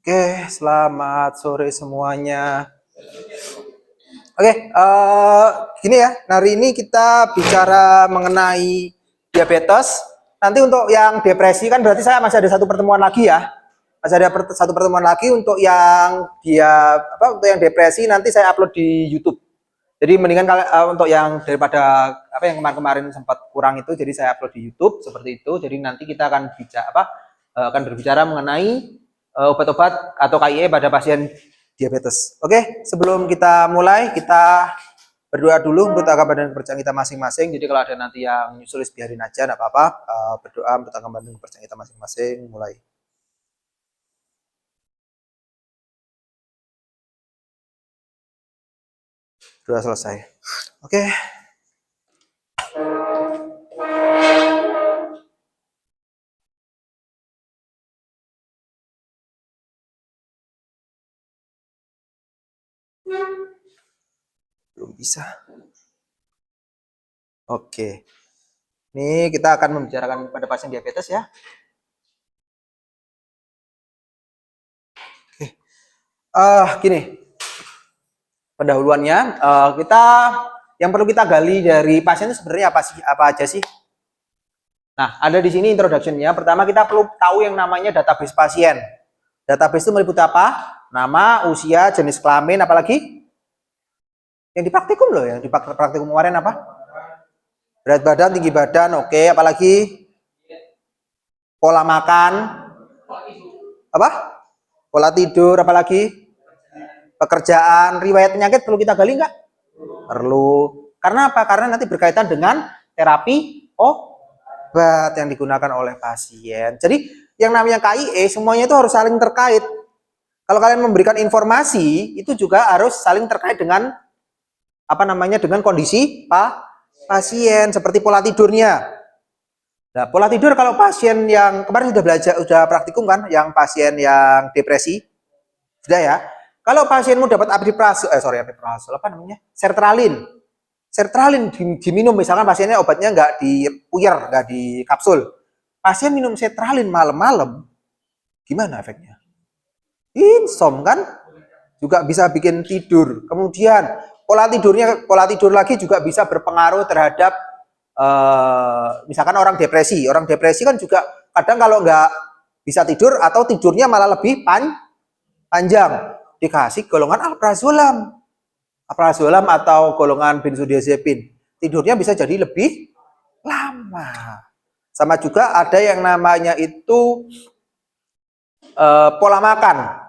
Oke, selamat sore semuanya. Oke, gini ya, hari ini kita bicara mengenai diabetes. Nanti untuk yang depresi kan berarti saya masih ada satu pertemuan lagi ya. Masih ada satu pertemuan lagi untuk yang untuk yang depresi nanti saya upload di YouTube. Jadi mendingan untuk yang daripada yang kemarin-kemarin sempat kurang itu, jadi saya upload di YouTube seperti itu. Jadi nanti kita akan akan berbicara mengenai obat-obat atau KIE pada pasien diabetes. Oke, sebelum kita mulai, kita berdoa dulu menurut agama dan kepercayaan kita masing-masing. Jadi kalau ada nanti yang nyusulis biarin aja, enggak apa-apa. Berdoa menurut agama dan kepercayaan kita masing-masing. Mulai. Sudah selesai. Oke. Belum bisa. Oke. Ini kita akan membicarakan pada pasien diabetes ya. Oke. Gini. Pendahuluannya, yang perlu kita gali dari pasien itu sebenarnya apa aja sih? Nah, ada di sini introduction-nya. Pertama kita perlu tahu yang namanya database pasien. Database itu meliputi apa? Nama, usia, jenis kelamin, apalagi? Yang di praktikum loh, yang di praktikum kemarin apa? Berat badan, tinggi badan, oke. Apalagi? Pola makan. Apa? Pola tidur, apalagi? Pekerjaan, riwayat penyakit perlu kita gali nggak? Perlu. Karena apa? Karena nanti berkaitan dengan terapi obat yang digunakan oleh pasien. Jadi yang namanya KIE semuanya itu harus saling terkait. Kalau kalian memberikan informasi itu juga harus saling terkait dengan dengan kondisi pasien, seperti pola tidurnya. Nah, pola tidur kalau pasien yang kemarin sudah praktikum kan, yang pasien yang depresi, sudah ya. Kalau pasienmu dapat sertralin. Sertralin diminum, misalkan pasiennya obatnya nggak di puyer, nggak di kapsul. Pasien minum sertralin malam-malam, gimana efeknya? Insom kan? Juga bisa bikin tidur. Kemudian pola tidur lagi juga bisa berpengaruh terhadap misalkan orang depresi. Orang depresi kan juga kadang kalau nggak bisa tidur atau tidurnya malah lebih panjang, dikasih golongan alprazolam atau golongan benzodiazepin, tidurnya bisa jadi lebih lama. Sama juga ada yang namanya itu pola makan.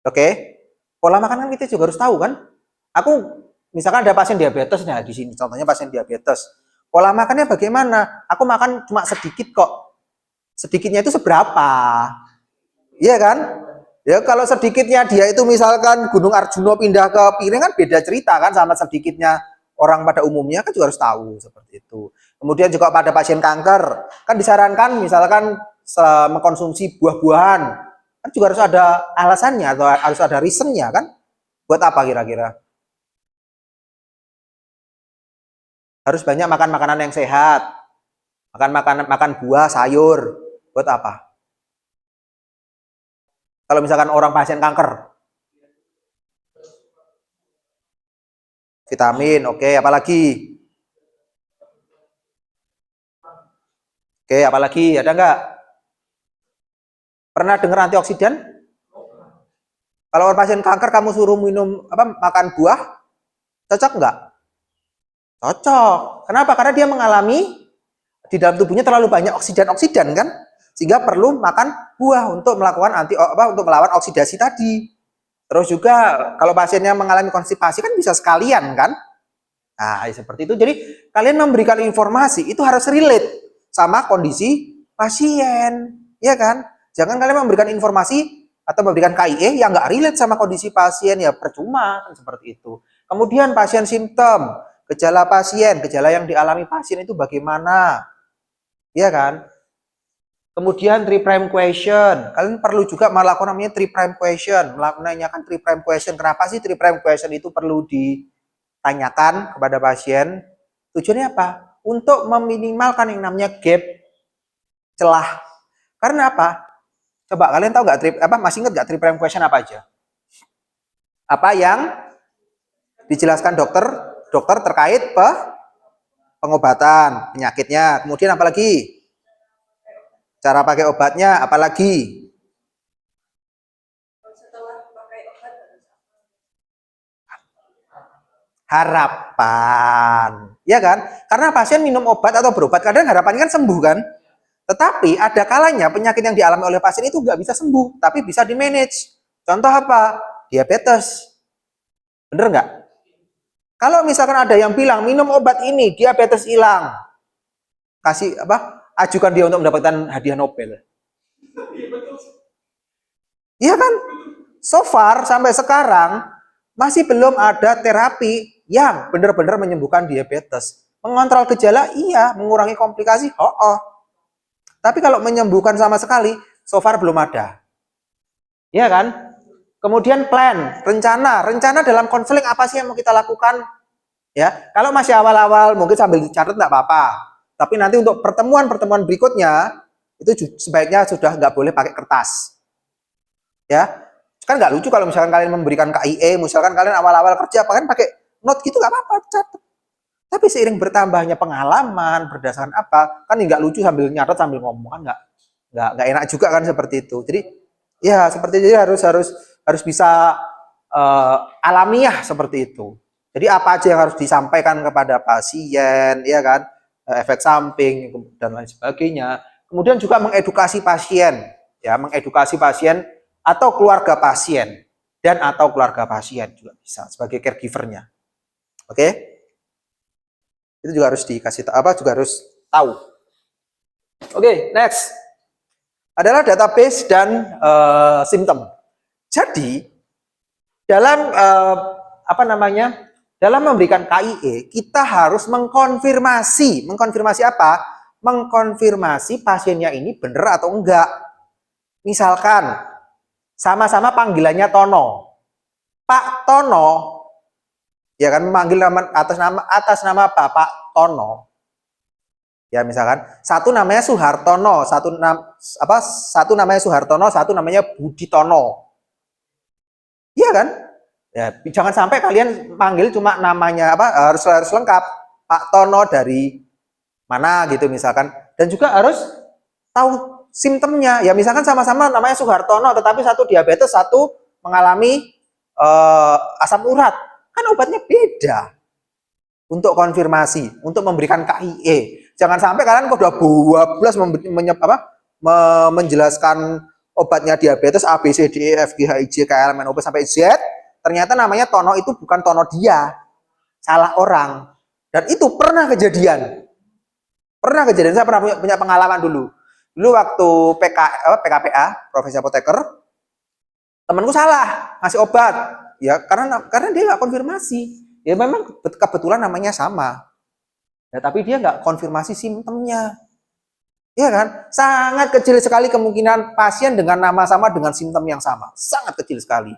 Oke, pola makan kan kita juga harus tahu kan. Aku misalkan ada pasien diabetes, nah di sini contohnya pasien diabetes, pola makannya bagaimana? Aku makan cuma sedikit kok. Sedikitnya itu seberapa? Iya kan? Ya kalau sedikitnya dia itu misalkan Gunung Arjuna pindah ke piring kan beda cerita kan sama sedikitnya orang pada umumnya, kan juga harus tahu seperti itu. Kemudian juga pada pasien kanker kan disarankan misalkan mengkonsumsi buah-buahan, kan juga harus ada alasannya atau harus ada reasonnya kan. Buat apa kira-kira? Harus banyak makan makanan yang sehat, makan buah, sayur. Buat apa? Kalau misalkan orang pasien kanker, vitamin, oke, apalagi? Oke, apalagi? Ada nggak? Pernah dengar antioksidan? Kalau orang pasien kanker kamu suruh makan buah, cocok nggak? Cocok. Kenapa? Karena dia mengalami di dalam tubuhnya terlalu banyak oksidan kan, sehingga perlu makan buah untuk melakukan untuk melawan oksidasi tadi. Terus juga kalau pasiennya mengalami konstipasi kan bisa sekalian kan. Nah, seperti itu. Jadi kalian memberikan informasi itu harus relate sama kondisi pasien, ya kan? Jangan kalian memberikan informasi atau memberikan KIE yang nggak relate sama kondisi pasien, ya percuma kan, seperti itu. Kemudian pasien simptom, gejala yang dialami pasien itu bagaimana, ya kan? Kemudian three prime question, kalian perlu juga melakukan namanya three prime question, menanyakan three prime question. Kenapa sih three prime question itu perlu ditanyakan kepada pasien? Tujuannya apa? Untuk meminimalkan yang namanya gap, celah. Karena apa? Coba kalian tahu nggak masih ingat nggak 3 prime question apa aja? Apa yang dijelaskan dokter terkait pengobatan penyakitnya. Kemudian apalagi? Cara pakai obatnya, apalagi? Harapan, ya kan? Karena pasien minum obat atau berobat kadang harapannya kan sembuh kan? Tetapi ada kalanya penyakit yang dialami oleh pasien itu nggak bisa sembuh, tapi bisa di manage. Contoh apa? Diabetes. Bener nggak? Kalau misalkan ada yang bilang minum obat ini diabetes hilang, kasih apa? Ajukan dia untuk mendapatkan hadiah Nobel. Iya kan? So far sampai sekarang masih belum ada terapi yang benar-benar menyembuhkan diabetes. Mengontrol gejala iya, mengurangi komplikasi, Tapi kalau menyembuhkan sama sekali, so far belum ada. Iya kan? Kemudian plan, rencana dalam konseling apa sih yang mau kita lakukan? Ya, kalau masih awal-awal mungkin sambil dicatat nggak apa-apa. Tapi nanti untuk pertemuan-pertemuan berikutnya itu sebaiknya sudah nggak boleh pakai kertas. Ya, kan nggak lucu kalau misalkan kalian memberikan KIE, misalkan kalian awal-awal kerja, kan pakai note gitu nggak apa-apa, catat. Tapi seiring bertambahnya pengalaman berdasarkan apa, kan nggak lucu sambil nyatet sambil ngomong kan nggak enak juga kan seperti itu. Jadi ya seperti itu harus bisa alamiah seperti itu. Jadi apa aja yang harus disampaikan kepada pasien, ya kan, efek samping dan lain sebagainya. Kemudian juga mengedukasi pasien, ya mengedukasi pasien atau keluarga pasien atau keluarga pasien juga bisa sebagai caregivernya. Oke? Itu juga harus dikasih juga harus tahu. Oke, next adalah database dan simptom. Jadi dalam dalam memberikan KIE kita harus mengkonfirmasi apa? Mengkonfirmasi pasiennya ini benar atau enggak. Misalkan sama-sama panggilannya Tono, Pak Tono, ya kan memanggil atas nama Bapak Tono. Ya misalkan satu namanya Suhartono, satu namanya Suhartono, satu namanya Budi Tono. Iya kan? Ya, jangan sampai kalian panggil cuma namanya harus lengkap. Pak Tono dari mana gitu misalkan. Dan juga harus tahu simptomnya. Ya misalkan sama-sama namanya Suhartono tetapi satu diabetes, satu mengalami asam urat. Kan obatnya beda. Untuk konfirmasi, untuk memberikan KIE. Jangan sampai kalian udah 12 menjelaskan obatnya diabetes A, B, C, D, E, F, G, H, I, J, K, L, M, N, O, P sampai Z. Ternyata namanya Tono itu bukan Tono dia. Salah orang. Dan itu pernah kejadian. Saya pernah punya pengalaman dulu. Dulu waktu PKPA, profesi apoteker, temanku salah ngasih obat. Ya karena dia nggak konfirmasi. Ya memang kebetulan namanya sama. Ya, tapi dia nggak konfirmasi simptomnya. Iya kan? Sangat kecil sekali kemungkinan pasien dengan nama sama dengan simptom yang sama. Sangat kecil sekali.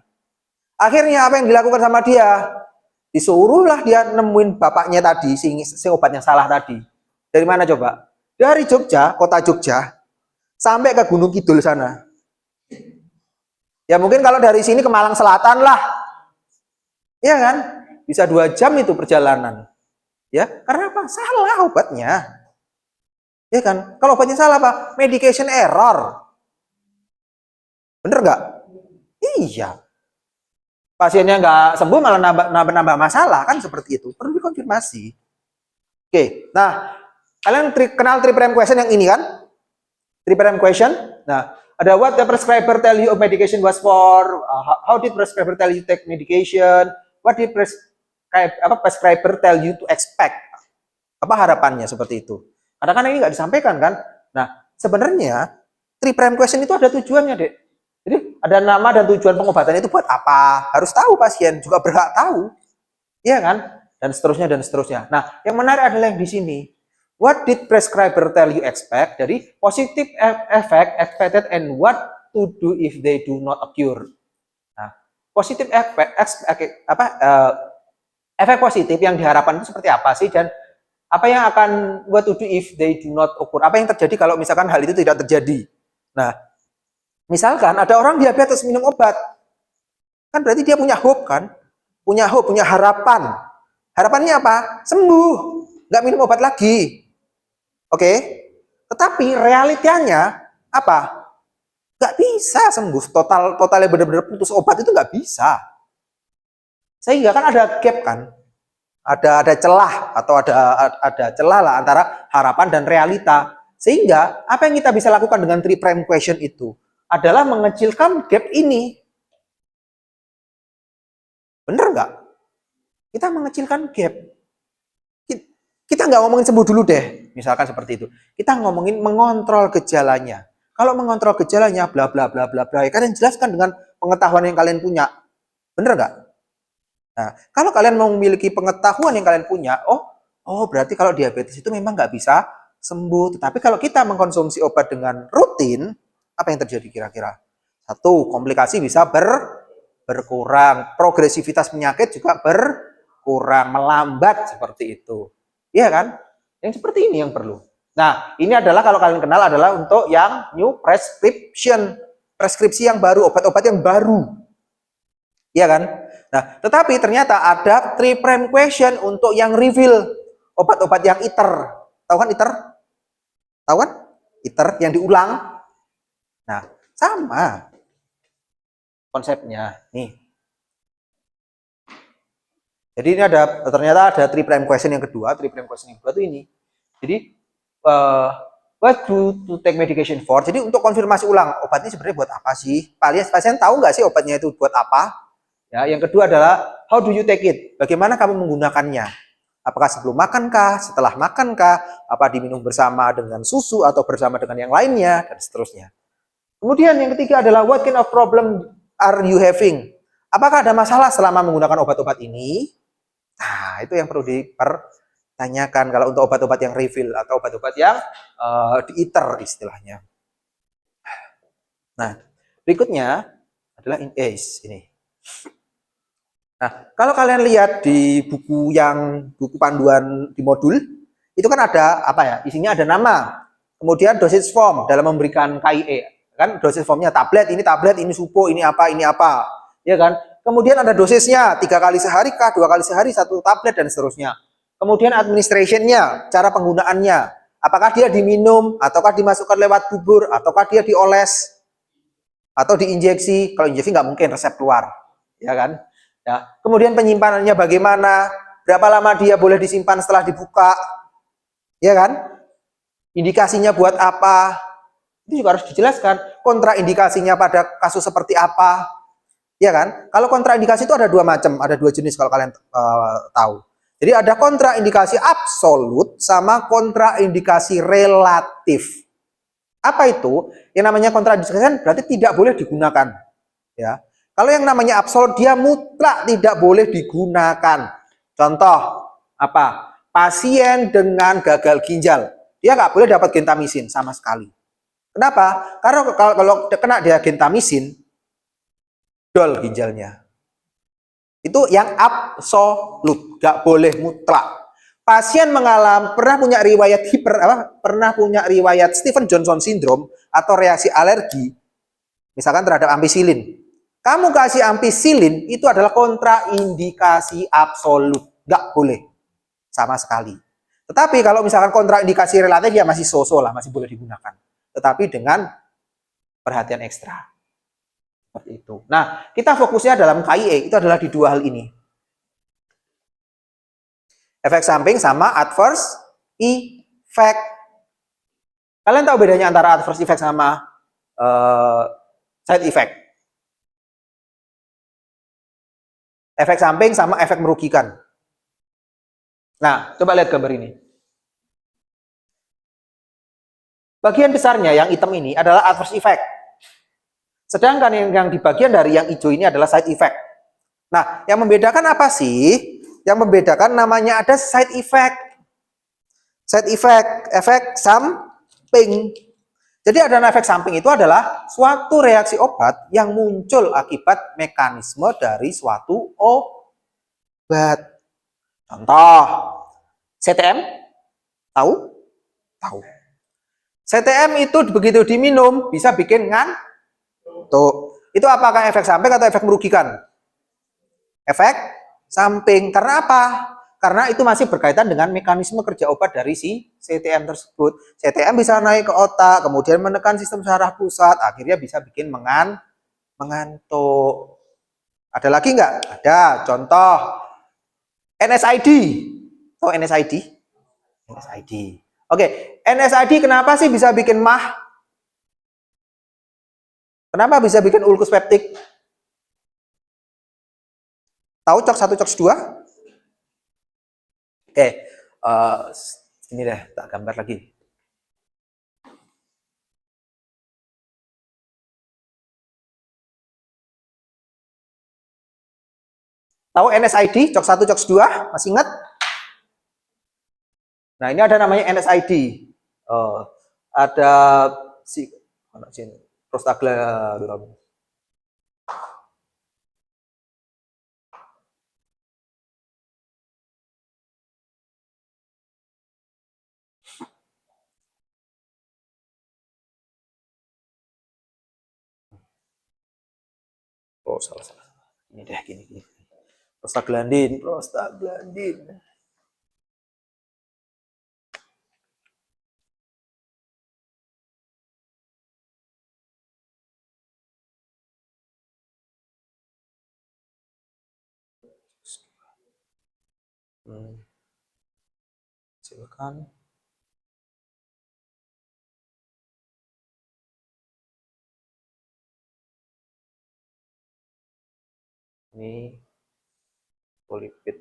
Akhirnya apa yang dilakukan sama dia? Disuruhlah dia nemuin bapaknya tadi, si obat yang salah tadi. Dari mana coba? Dari Jogja, kota Jogja, sampai ke Gunung Kidul sana. Ya mungkin kalau dari sini ke Malang Selatan lah. Iya kan? Bisa 2 jam itu perjalanan. Ya, karena apa? Salah obatnya. Ya kan? Kalau obatnya salah apa? Medication error. Bener nggak? Iya. Pasiennya nggak sembuh malah nambah masalah kan seperti itu. Perlu dikonfirmasi. Oke, nah kalian kenal 3 prime question yang ini kan? 3 prime question. Nah, ada what the prescriber tell you of medication was for? How did prescriber tell you to take medication? What did prescriber tell you to expect? Apa harapannya seperti itu? Karena kan ini nggak disampaikan kan? Nah, sebenarnya 3 prime question itu ada tujuannya, Dek. Jadi ada nama dan tujuan pengobatan itu buat apa? Harus tahu pasien, juga berhak tahu. Iya kan? Dan seterusnya dan seterusnya. Nah, yang menarik adalah yang di sini. What did prescriber tell you expect? Jadi positive effect expected and what to do if they do not occur. Nah, positive effect efek positif yang diharapkan itu seperti apa sih, dan apa yang akan what to do if they do not occur? Apa yang terjadi kalau misalkan hal itu tidak terjadi? Nah, Misalkan ada orang diabetes minum obat, kan berarti dia punya hope kan? Punya hope, punya harapan. Harapannya apa? Sembuh, nggak minum obat lagi. Oke? Tetapi realitanya apa? Nggak bisa sembuh totalnya benar-benar putus obat itu nggak bisa. Sehingga kan ada gap kan? Ada celah atau ada celah lah antara harapan dan realita. Sehingga apa yang kita bisa lakukan dengan three prime question itu adalah mengecilkan gap ini. Bener nggak? Kita mengecilkan gap. Kita nggak ngomongin sembuh dulu deh, misalkan seperti itu. Kita ngomongin mengontrol gejalanya. Kalau mengontrol gejalanya, bla bla bla bla bla, kalian jelaskan dengan pengetahuan yang kalian punya. Bener nggak? Nah, kalau kalian mau memiliki pengetahuan yang kalian punya, berarti kalau diabetes itu memang nggak bisa sembuh. Tetapi kalau kita mengkonsumsi obat dengan rutin, apa yang terjadi kira-kira? Satu, komplikasi bisa berkurang. Progresivitas penyakit juga berkurang, melambat seperti itu. Iya kan? Yang seperti ini yang perlu. Nah, ini adalah kalau kalian kenal adalah untuk yang new prescription. Preskripsi yang baru, obat-obat yang baru. Iya kan? Nah, tetapi ternyata ada three prime question untuk yang refill. Obat-obat yang iter. Tahu kan iter? Tahu kan? Iter yang diulang. Nah, sama konsepnya. Nih. Jadi ini ternyata ada three prime question yang kedua. Three prime question yang kedua itu ini. Jadi, what to take medication for? Jadi untuk konfirmasi ulang, obat ini sebenarnya buat apa sih? Pasien tahu nggak sih obatnya itu buat apa? Ya, yang kedua adalah how do you take it? Bagaimana kamu menggunakannya? Apakah sebelum makankah, setelah makankah, apa diminum bersama dengan susu atau bersama dengan yang lainnya dan seterusnya. Kemudian yang ketiga adalah what kind of problem are you having? Apakah ada masalah selama menggunakan obat-obat ini? Nah, itu yang perlu dipertanyakan kalau untuk obat-obat yang refill atau obat-obat yang diiter istilahnya. Nah, berikutnya adalah ini. Nah, kalau kalian lihat di buku panduan di modul, itu kan ada apa ya? Isinya ada nama, kemudian dosage form dalam memberikan KIE. Kan dosage formnya tablet, ini supo, ini apa, ya kan? Kemudian ada dosisnya 3 kali sehari kah, 2 kali sehari 1 tablet dan seterusnya. Kemudian administrationnya, cara penggunaannya, apakah dia diminum, ataukah dimasukkan lewat bubur, ataukah dia dioles, atau diinjeksi. Kalau injeksi nggak mungkin resep keluar, ya kan? Ya. Kemudian penyimpanannya bagaimana, berapa lama dia boleh disimpan setelah dibuka, ya kan? Indikasinya buat apa? Itu juga harus dijelaskan. Kontraindikasinya pada kasus seperti apa? Ya kan? Kalau kontraindikasi itu ada 2 macam, ada 2 jenis kalau kalian tahu. Jadi ada kontraindikasi absolut sama kontraindikasi relatif. Apa itu? Yang namanya kontraindikasi kan berarti tidak boleh digunakan. Ya. Kalau yang namanya absolut dia mutlak tidak boleh digunakan. Contoh apa? Pasien dengan gagal ginjal, dia nggak boleh dapat gentamisin sama sekali. Kenapa? Karena kalau kena dia gentamisin, dol ginjalnya. Itu yang absolut, nggak boleh mutlak. Pasien pernah punya riwayat Stephen Johnson syndrome atau reaksi alergi, misalkan terhadap ampicillin. Kamu kasih ampicillin itu adalah kontraindikasi absolut, nggak boleh sama sekali. Tetapi kalau misalkan kontraindikasi relatif ya masih so-so lah, masih boleh digunakan. Tetapi dengan perhatian ekstra. Seperti itu. Nah, kita fokusnya dalam KIE itu adalah di 2 hal ini. Efek samping sama adverse effect. Kalian tahu bedanya antara adverse effect sama side effect? Efek samping sama efek merugikan. Nah, coba lihat gambar ini. Bagian besarnya yang hitam ini adalah adverse effect. Sedangkan yang di bagian dari yang hijau ini adalah side effect. Nah, yang membedakan apa sih? Yang membedakan namanya ada side effect. Side effect, efek samping. Jadi ada efek samping itu adalah suatu reaksi obat yang muncul akibat mekanisme dari suatu obat. Contoh, CTM, tahu? Tahu. CTM itu begitu diminum bisa bikin Tuh. Itu apakah efek samping atau efek merugikan? Efek samping. Karena apa? Karena itu masih berkaitan dengan mekanisme kerja obat dari si CTM tersebut. CTM bisa naik ke otak, kemudian menekan sistem saraf pusat, akhirnya bisa bikin mengantuk. Ada lagi nggak? Ada. Contoh NSAID. Tahu NSAID? NSAID. Oke, NSAID kenapa sih bisa bikin mah? Kenapa bisa bikin ulkus peptik? Tahu COX 1, COX 2? Oke, ini deh, tak gambar lagi. Tahu NSAID, COX 1, COX 2? Masih ingat? Nah, ini ada namanya NSAID. Ada si prostaglandin. Oh, salah. Ini deh, gini. Prostaglandin. Silakan. Ini polipid.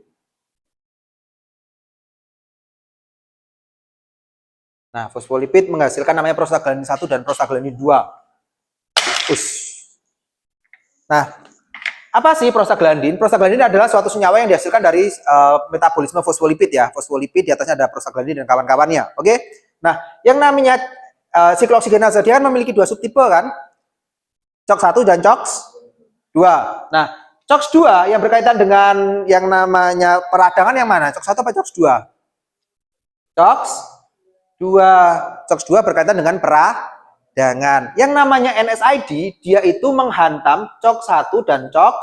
Nah, fosfolipid menghasilkan namanya prostaglandin 1 dan prostaglandin 2. Nah, apa sih prostaglandin? Prostaglandin adalah suatu senyawa yang dihasilkan dari metabolisme fosfolipid ya. Fosfolipid di atasnya ada prostaglandin dan kawan-kawannya. Oke. Nah, yang namanya sikloksigenase dia kan memiliki dua subtipe kan? COX 1 dan COX 2. Nah, COX 2 yang berkaitan dengan yang namanya peradangan yang mana? COX 1 apa COX 2? COX 2. COX 2 berkaitan dengan peradangan. Yang namanya NSAID, dia itu menghantam COX 1 dan COX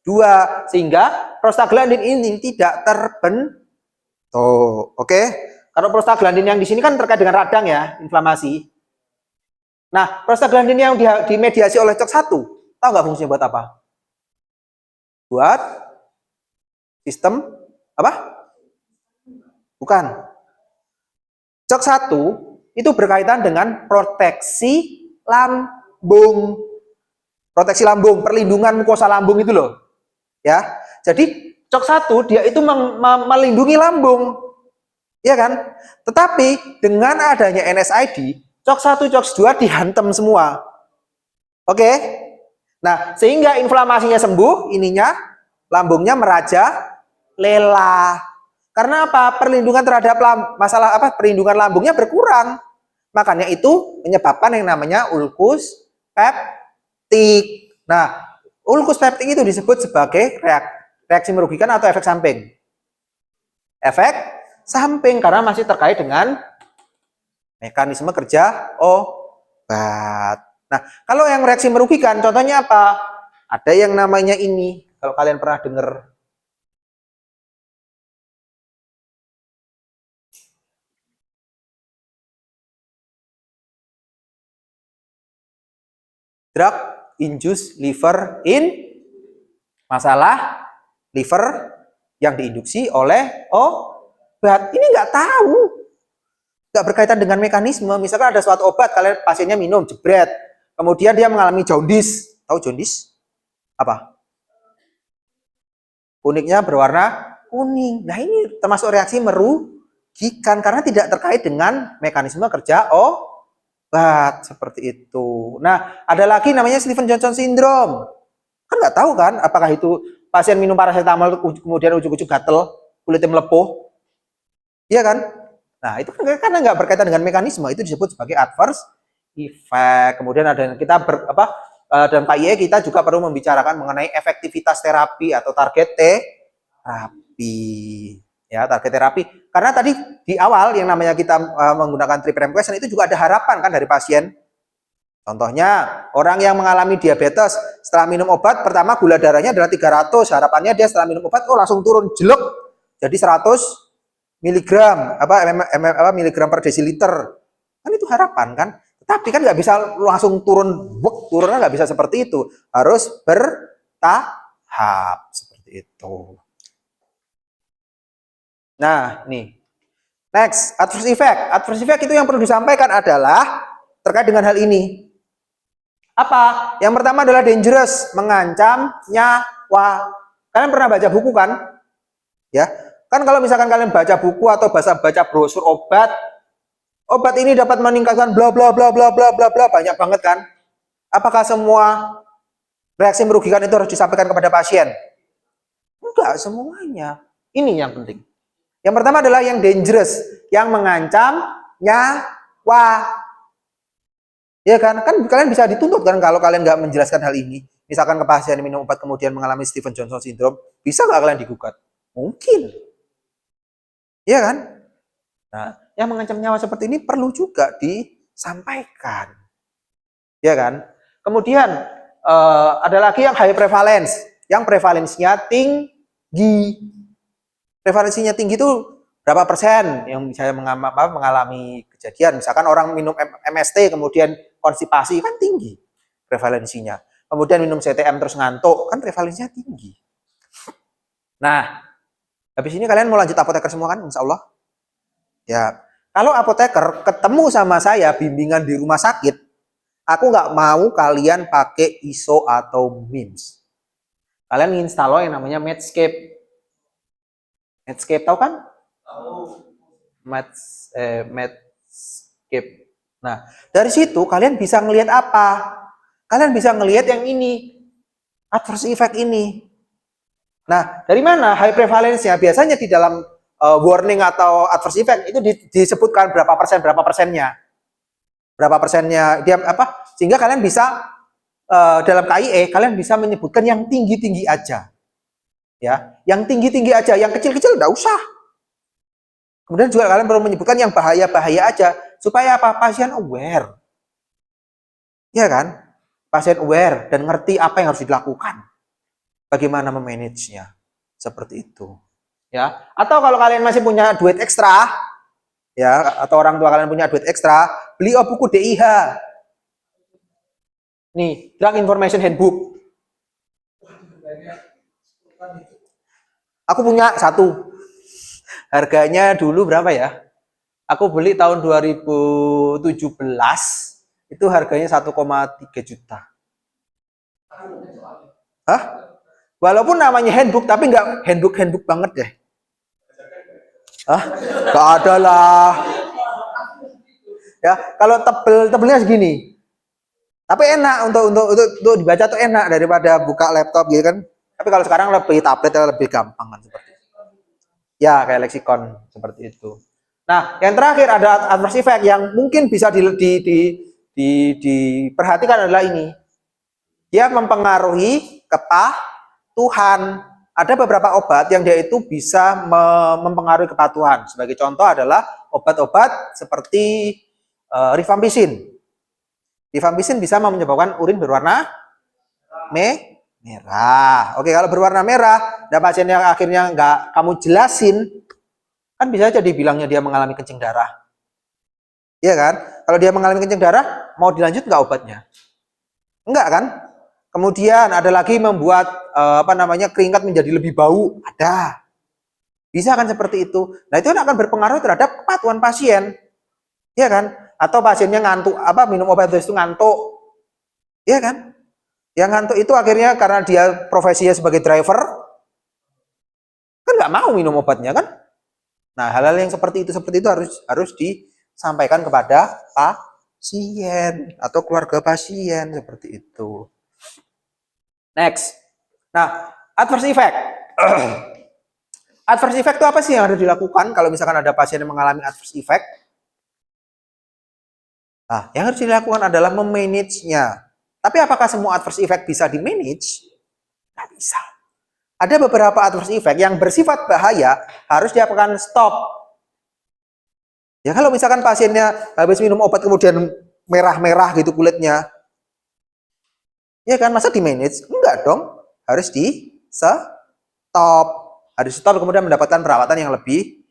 2 sehingga prostaglandin ini tidak terbentuk. Oke. Kalau prostaglandin yang di sini kan terkait dengan radang ya, inflamasi. Nah, prostaglandin yang dimediasi oleh COX 1, tahu nggak fungsinya buat apa? Buat sistem apa? Bukan. COX 1 itu berkaitan dengan proteksi lambung. Proteksi lambung, perlindungan mukosa lambung itu loh. Ya. Jadi COX 1 dia itu melindungi lambung. Ya kan? Tetapi dengan adanya NSAID, COX 1, COX 2 dihantam semua. Oke? Nah, sehingga inflamasinya sembuh, ininya lambungnya merajalela. Karena apa? Perlindungan terhadap masalah apa? Perlindungan lambungnya berkurang. Makanya itu menyebabkan yang namanya ulkus peptik. Nah, ulkus peptik itu disebut sebagai reaksi merugikan atau efek samping. Efek samping karena masih terkait dengan mekanisme kerja obat. Nah, kalau yang reaksi merugikan, contohnya apa? Ada yang namanya ini, kalau kalian pernah dengar. Drug induced liver in masalah liver yang diinduksi oleh obat. Ini nggak tahu. Nggak berkaitan dengan mekanisme. Misalkan ada suatu obat, kalian pasiennya minum, jebret. Kemudian dia mengalami jaundice. Tahu jaundice? Apa? Kuniknya berwarna kuning. Nah, ini termasuk reaksi merugikan karena tidak terkait dengan mekanisme kerja obat seperti itu. Nah, ada lagi namanya Stevens-Johnson syndrome. Kan nggak tahu kan apakah itu pasien minum paracetamol kemudian ujuk-ujuk gatel, kulitnya melepuh. Iya kan? Nah, itu kan karena nggak berkaitan dengan mekanisme, itu disebut sebagai adverse effect. Kemudian ada kita dan Pak IE kita juga perlu membicarakan mengenai efektivitas terapi atau target terapi. Ya, target terapi. Karena tadi di awal yang namanya kita menggunakan triple question itu juga ada harapan kan dari pasien. Contohnya, orang yang mengalami diabetes setelah minum obat, pertama gula darahnya adalah 300, harapannya dia setelah minum obat langsung turun jelek jadi 100 miligram miligram per desiliter. Kan itu harapan kan? Tapi kan nggak bisa langsung turunnya nggak bisa seperti itu, harus bertahap seperti itu. Nah, nih. Next, adverse effect. Adverse effect itu yang perlu disampaikan adalah terkait dengan hal ini. Apa? Yang pertama adalah dangerous, mengancam nyawa. Kalian pernah baca buku kan? Ya. Kan kalau misalkan kalian baca buku atau baca brosur obat ini dapat meningkatkan bla bla bla bla bla bla bla, banyak banget kan? Apakah semua reaksi merugikan itu harus disampaikan kepada pasien? Enggak semuanya. Ini yang penting. Yang pertama adalah yang dangerous, yang mengancam nyawa. Ya kan? Kan kalian bisa dituntut kan kalau kalian nggak menjelaskan hal ini. Misalkan ke pasien minum obat kemudian mengalami Stevens Johnson syndrome, bisa nggak kalian digugat? Mungkin. Iya kan? Nah, yang mengancam nyawa seperti ini perlu juga disampaikan. Ya kan? Kemudian ada lagi yang high prevalence, yang prevalensinya tinggi. Prevalensinya tinggi itu berapa persen yang misalnya mengalami kejadian, misalkan orang minum MST kemudian konstipasi kan tinggi prevalensinya. Kemudian minum CTM terus ngantuk kan prevalensinya tinggi. Nah, habis ini kalian mau lanjut apoteker semua kan, insya Allah. Ya, kalau apoteker ketemu sama saya bimbingan di rumah sakit, aku nggak mau kalian pakai ISO atau MIMS. Kalian install yang namanya Medscape. Medscape tahu kan? Medscape. Nah, dari situ kalian bisa ngelihat apa? Kalian bisa ngelihat yang ini, adverse effect ini. Nah, dari mana high prevalence-nya? Biasanya di dalam warning atau adverse effect itu disebutkan berapa persennya. Berapa persennya dia apa? Sehingga kalian bisa dalam KIE kalian bisa menyebutkan yang tinggi-tinggi aja. Ya, yang tinggi-tinggi aja, yang kecil-kecil enggak usah. Kemudian juga kalian perlu menyebutkan yang bahaya-bahaya aja supaya apa? Pasien aware. Ya kan? Pasien aware dan ngerti apa yang harus dilakukan. Bagaimana memanage-nya. Seperti itu. Ya. Atau kalau kalian masih punya duit ekstra, ya, atau orang tua kalian punya duit ekstra, beli buku DIH. Nih, Drug Information Handbook. Aku punya satu. Harganya dulu berapa ya? Aku beli tahun 2017. Itu harganya 1,3 juta. Hah? Walaupun namanya handbook, tapi nggak handbook banget deh. Hah? Nggak ada lah. Ya, kalau tebelnya segini. Tapi enak untuk dibaca tuh enak daripada buka laptop gitu kan. Tapi kalau sekarang lebih tablet lebih gampang kan seperti itu. Ya, kayak leksikon seperti itu. Nah, yang terakhir ada adverse effect yang mungkin bisa diperhatikan adalah ini. Dia mempengaruhi kepatuhan. Ada beberapa obat yang dia itu bisa mempengaruhi kepatuhan. Sebagai contoh adalah obat-obat seperti rifampicin. Rifampicin bisa menyebabkan urin berwarna merah. Oke, kalau berwarna merah, dan pasien yang akhirnya nggak kamu jelasin, kan bisa aja dibilangnya dia mengalami kencing darah. Iya kan? Kalau dia mengalami kencing darah, mau dilanjut nggak obatnya? Enggak kan? Kemudian ada lagi membuat keringat menjadi lebih bau, ada. Bisa kan seperti itu. Nah, itu akan berpengaruh terhadap kepatuhan pasien. Iya kan? Atau pasiennya ngantuk, minum obat itu ngantuk. Iya kan? Yang ngantuk itu akhirnya karena dia profesinya sebagai driver, kan nggak mau minum obatnya kan? Nah, hal-hal yang seperti itu harus disampaikan kepada pasien atau keluarga pasien seperti itu. Next. Nah, adverse effect. Adverse effect itu apa sih yang harus dilakukan kalau misalkan ada pasien yang mengalami adverse effect? Nah, yang harus dilakukan adalah memanage-nya. Tapi apakah semua adverse effect bisa di-manage? Nggak bisa. Ada beberapa adverse effect yang bersifat bahaya harus dilakukan stop. Ya kalau misalkan pasiennya habis minum obat kemudian merah-merah gitu kulitnya, Ya kan, masa di manage? Enggak dong, harus di stop. Harus stop kemudian mendapatkan perawatan yang lebih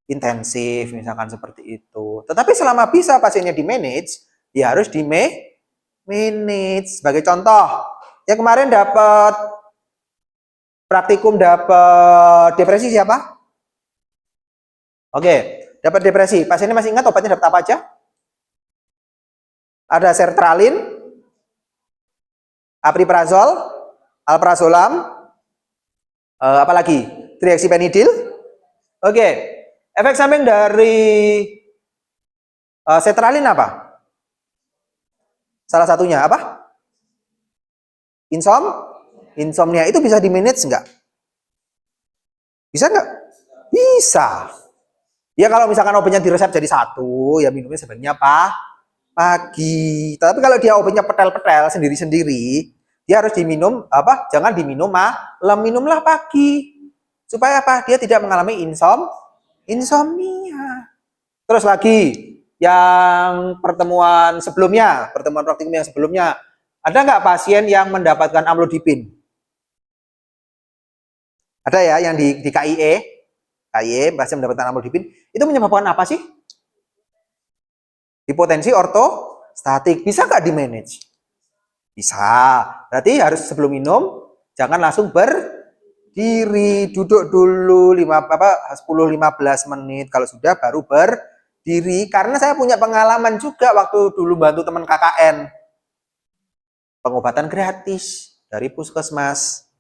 intensif, misalkan seperti itu. Tetapi selama bisa pasiennya di manage, ya harus di manage. Sebagai contoh, yang kemarin dapat praktikum dapat depresi siapa? Oke, dapat depresi. Pasiennya masih ingat obatnya dapat apa aja? Ada sertralin, apriprazol, alprazolam, apa lagi? Triexipenidil. Oke, efek samping dari sertralin apa? Salah satunya apa? Insomnia. Itu bisa di manage nggak? Bisa nggak? Bisa. Ya kalau misalkan obatnya diresep jadi satu, ya minumnya sebenarnya pagi. Tapi kalau dia obatnya petel-petel sendiri-sendiri, dia harus diminum apa? Jangan diminum malam, minumlah pagi. Supaya apa? Dia tidak mengalami insomnia. Terus lagi yang pertemuan praktikum yang sebelumnya, ada nggak pasien yang mendapatkan amlodipin? Ada ya yang di KIE pasien mendapatkan amlodipin. Itu menyebabkan apa sih? Hipotensi ortostatik. Bisa nggak di manage? Bisa. Berarti harus sebelum minum jangan langsung berdiri, duduk dulu 10-15 menit. Kalau sudah baru berdiri. Karena saya punya pengalaman juga waktu dulu bantu teman KKN. Pengobatan gratis dari puskesmas.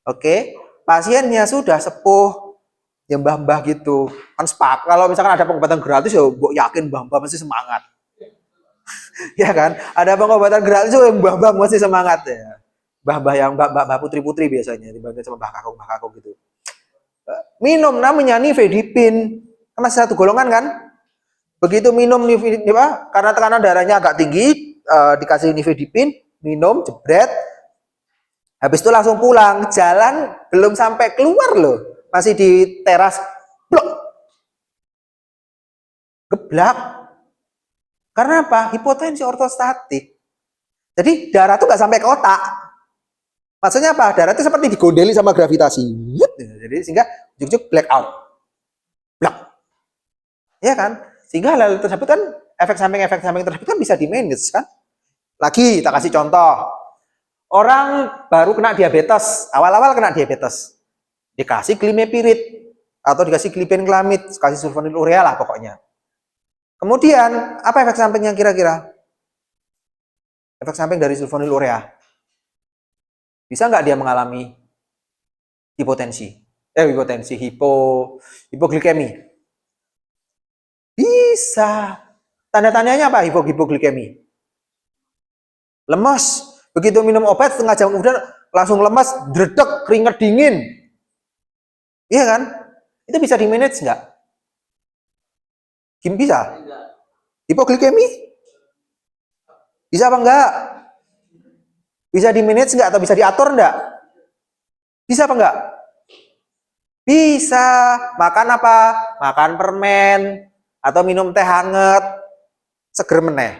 Oke, pasiennya sudah sepuh, ya mbah-mbah gitu. Kan sepak. Kalau misalkan ada pengobatan gratis ya yakin mbah-mbah masih semangat. Ya kan? Ada pengobatan gratis ya mbah-mbah masih semangat ya. Mbah-mbah yang mbah putri-putri biasanya dibanding sama mbah kakung gitu. Minum namanya nifedipin. Masih satu golongan kan? Begitu minum karena tekanan darahnya agak tinggi, dikasih nifedipin, minum, jebret, habis itu langsung pulang, jalan belum sampai keluar loh, masih di teras, blok, geblak. Karena apa? Hipotensi ortostatik. Jadi darah tuh nggak sampai ke otak. Maksudnya apa? Darah itu seperti digondeli sama gravitasi. Jadi sehingga juk-juk black out. Blak. Ya kan? Sehingga hal tersebut kan efek samping tersebut kan bisa di-manage kan? Lagi kita kasih contoh. Orang baru kena diabetes, awal-awal kena diabetes, dikasih glimepirid atau dikasih glibenclamid, kasih sulfonylurea lah pokoknya. Kemudian apa efek sampingnya kira-kira? Efek samping dari sulfonylurea, bisa nggak dia mengalami hipoglikemi? Bisa. Tanda-tandanya apa hipoglikemi? Lemas. Begitu minum obat setengah jam kemudian langsung lemas, dredeg, keringet dingin. Iya kan? Itu bisa di-manage nggak? Bisa? Hipoglikemi? Bisa apa enggak? Bisa di-manage nggak atau bisa diatur enggak? Bisa apa enggak? Bisa. Makan apa? Makan permen atau minum teh hangat, seger meneh.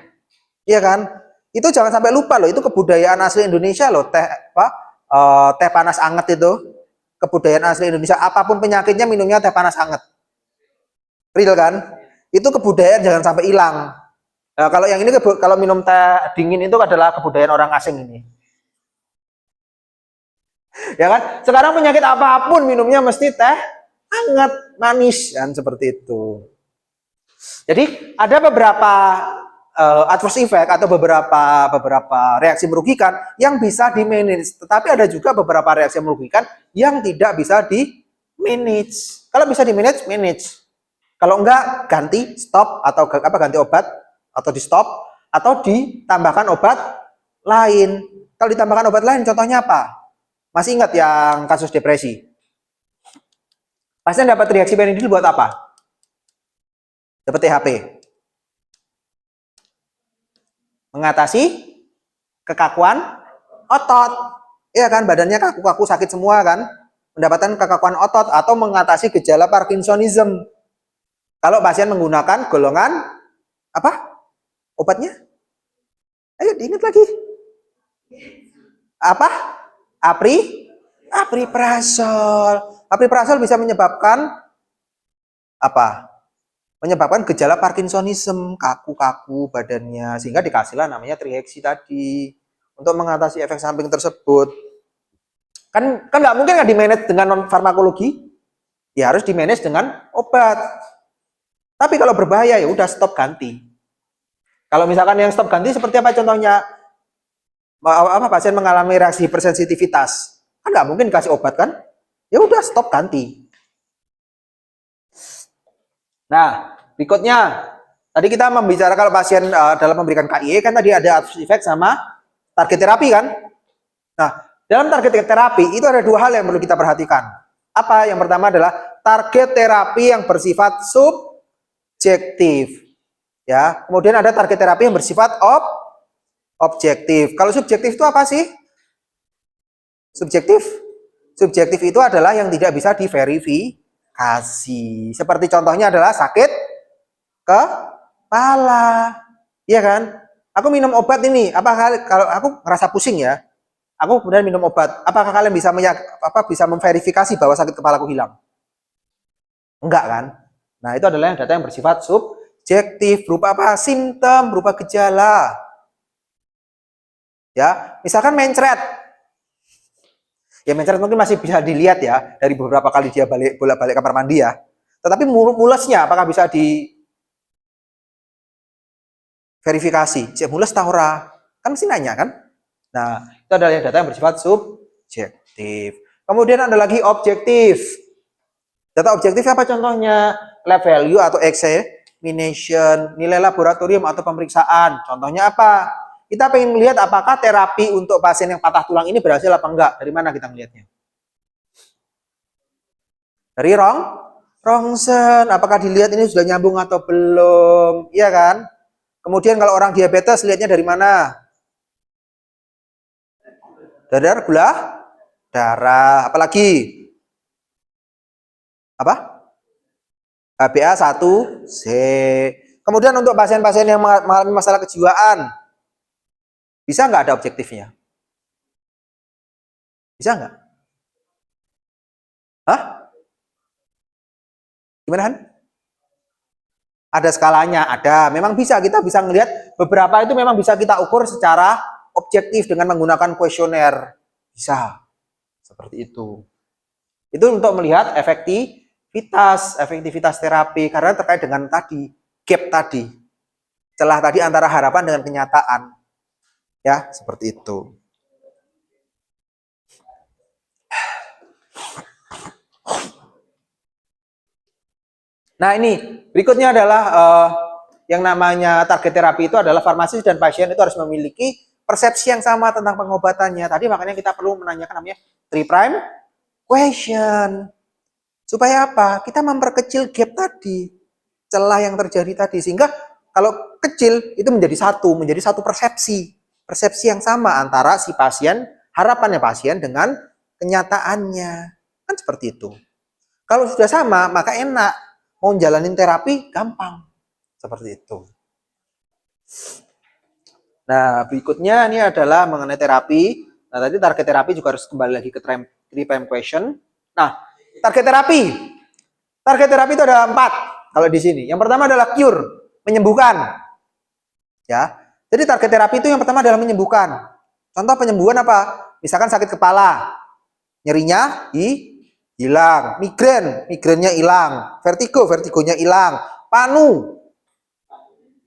Iya kan? Itu jangan sampai lupa loh, itu kebudayaan asli Indonesia loh, teh panas anget itu. Kebudayaan asli Indonesia, apapun penyakitnya minumnya teh panas anget. Real kan? Itu kebudayaan jangan sampai hilang. Nah, kalau yang ini kalau minum teh dingin itu adalah kebudayaan orang asing ini. Ya kan? Sekarang penyakit apapun minumnya mesti teh hangat, manis kan seperti itu. Jadi ada beberapa adverse effect atau beberapa reaksi merugikan yang bisa di-manage, tetapi ada juga beberapa reaksi merugikan yang tidak bisa di-manage. Kalau bisa di-manage, manage. Kalau enggak, ganti, stop atau ganti obat atau di stop atau ditambahkan obat lain. Kalau ditambahkan obat lain, contohnya apa? Masih ingat yang kasus depresi? Pasien dapat triexipenidil buat apa? Dapat THP. Mengatasi kekakuan otot. Iya kan, badannya kaku-kaku sakit semua kan? Mendapatkan kekakuan otot atau mengatasi gejala Parkinsonism. Kalau pasien menggunakan golongan apa? Obatnya? Ayo diingat lagi. Apa? Apriprazol. Apriprazol bisa menyebabkan apa? Menyebabkan gejala Parkinsonism, kaku-kaku badannya, sehingga dikasihlah namanya triheksi tadi untuk mengatasi efek samping tersebut. Kan nggak mungkin nggak di-manage dengan non farmakologi, ya harus di-manage dengan obat. Tapi kalau berbahaya ya udah stop ganti. Kalau misalkan yang stop ganti seperti apa contohnya? Pasien mengalami reaksi hipersensitivitas, kan nggak mungkin kasih obat kan? Ya udah stop ganti. Nah, berikutnya tadi kita membicarakan kalau pasien dalam memberikan KIE kan tadi ada adverse effect sama target terapi kan? Nah, dalam target terapi itu ada dua hal yang perlu kita perhatikan. Apa? Yang pertama adalah target terapi yang bersifat subjektif. Ya, kemudian ada target terapi yang bersifat objektif. Kalau subjektif itu apa sih? Subjektif itu adalah yang tidak bisa diverifikasi. Seperti contohnya adalah sakit kepala. Iya kan? Aku minum obat ini, kalau aku ngerasa pusing ya, aku kemudian minum obat, apakah kalian bisa bisa memverifikasi bahwa sakit kepalaku hilang? Enggak kan? Nah, itu adalah data yang bersifat subjektif, berupa apa? Simptom, berupa gejala. Ya, misalkan mencret. Ya mencret mungkin masih bisa dilihat ya dari beberapa kali dia bolak-balik kamar mandi ya. Tetapi mulesnya apakah bisa diverifikasi? Cek mules tahu ora? Kan mesti nanya kan? Nah, itu adalah data yang bersifat subjektif. Kemudian ada lagi objektif. Data objektif apa contohnya? Lab value atau examination, nilai laboratorium atau pemeriksaan. Contohnya apa? Kita pengen melihat apakah terapi untuk pasien yang patah tulang ini berhasil apa enggak. Dari mana kita melihatnya? Dari rongsen. Apakah dilihat ini sudah nyambung atau belum? Iya kan? Kemudian kalau orang diabetes lihatnya dari mana? Dari gula darah. Apalagi? Apa? HbA1c. Kemudian untuk pasien-pasien yang mengalami masalah kejiwaan, bisa nggak ada objektifnya? Bisa nggak? Hah? Gimana, Han? Ada skalanya, ada. Memang bisa, kita bisa melihat beberapa itu memang bisa kita ukur secara objektif dengan menggunakan kuesioner. Bisa. Seperti itu. Itu untuk melihat efektivitas terapi karena terkait dengan tadi, gap tadi. Celah tadi antara harapan dengan kenyataan. Ya, seperti itu. Nah, ini berikutnya adalah yang namanya target terapi itu adalah farmasis dan pasien itu harus memiliki persepsi yang sama tentang pengobatannya. Tadi makanya kita perlu menanyakan namanya 3' question. Supaya apa? Kita memperkecil gap tadi, celah yang terjadi tadi, sehingga kalau kecil itu menjadi satu persepsi yang sama antara si pasien, harapannya pasien dengan kenyataannya. Kan seperti itu. Kalau sudah sama, maka enak. Mau jalanin terapi gampang. Seperti itu. Nah, berikutnya ini adalah mengenai terapi. Nah, tadi target terapi juga harus kembali lagi ke 3' question. Nah, target terapi. Target terapi itu ada 4 kalau di sini. Yang pertama adalah cure, menyembuhkan. Ya. Jadi target terapi itu yang pertama adalah menyembuhkan. Contoh penyembuhan apa? Misalkan sakit kepala. Nyerinya hilang, migrennya hilang, vertigonya hilang,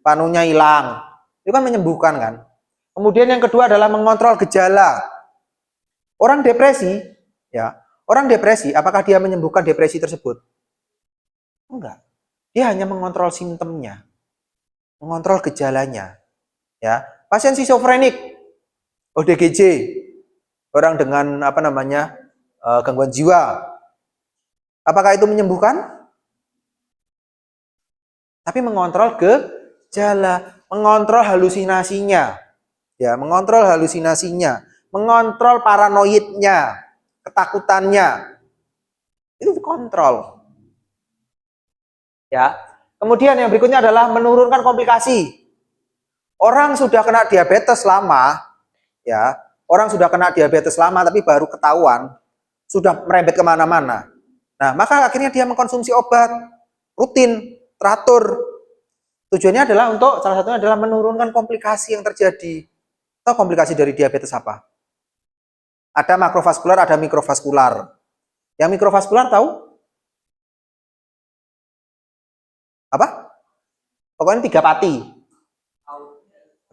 panunya hilang. Itu kan menyembuhkan kan. Kemudian yang kedua adalah mengontrol gejala. Orang depresi, ya. Orang depresi, apakah dia menyembuhkan depresi tersebut? Enggak. Dia hanya mengontrol simptomnya. Mengontrol gejalanya. Ya. Pasien skizofrenik, ODGJ, orang dengan gangguan jiwa. Apakah itu menyembuhkan? Tapi mengontrol gejala, mengontrol halusinasinya. Ya, mengontrol halusinasinya, mengontrol paranoidnya, ketakutannya. Itu dikontrol. Ya. Kemudian yang berikutnya adalah menurunkan komplikasi. Orang sudah kena diabetes lama, ya, orang sudah kena diabetes lama tapi baru ketahuan, sudah merembet kemana-mana. Nah, maka akhirnya dia mengkonsumsi obat rutin, teratur. Tujuannya adalah untuk salah satunya adalah menurunkan komplikasi yang terjadi. Atau komplikasi dari diabetes apa? Ada makrovaskular, ada mikrovaskular. Yang mikrovaskular tahu? Apa? Pokoknya 3 pati.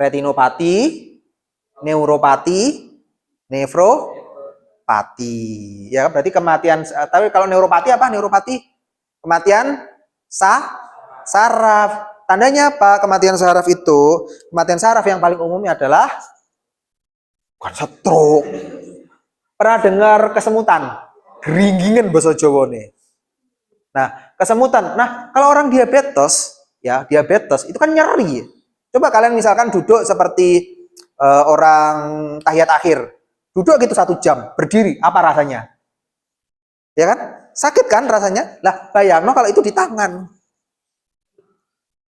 Retinopati, neuropati, nefropati. Ya, berarti kematian. Tapi kalau neuropati apa? Neuropati kematian saraf. Tandanya apa? Kematian saraf itu, kematian saraf yang paling umumnya adalah bukan stroke. Pernah dengar kesemutan? Geringgingan bahasa Jawa nih. Nah, kesemutan. Nah, kalau orang diabetes, ya, diabetes itu kan nyeri. Coba kalian misalkan duduk seperti orang tahiyat akhir. Duduk gitu 1 jam, berdiri, apa rasanya? Ya kan? Sakit kan rasanya? Lah, bayangno kalau itu di tangan.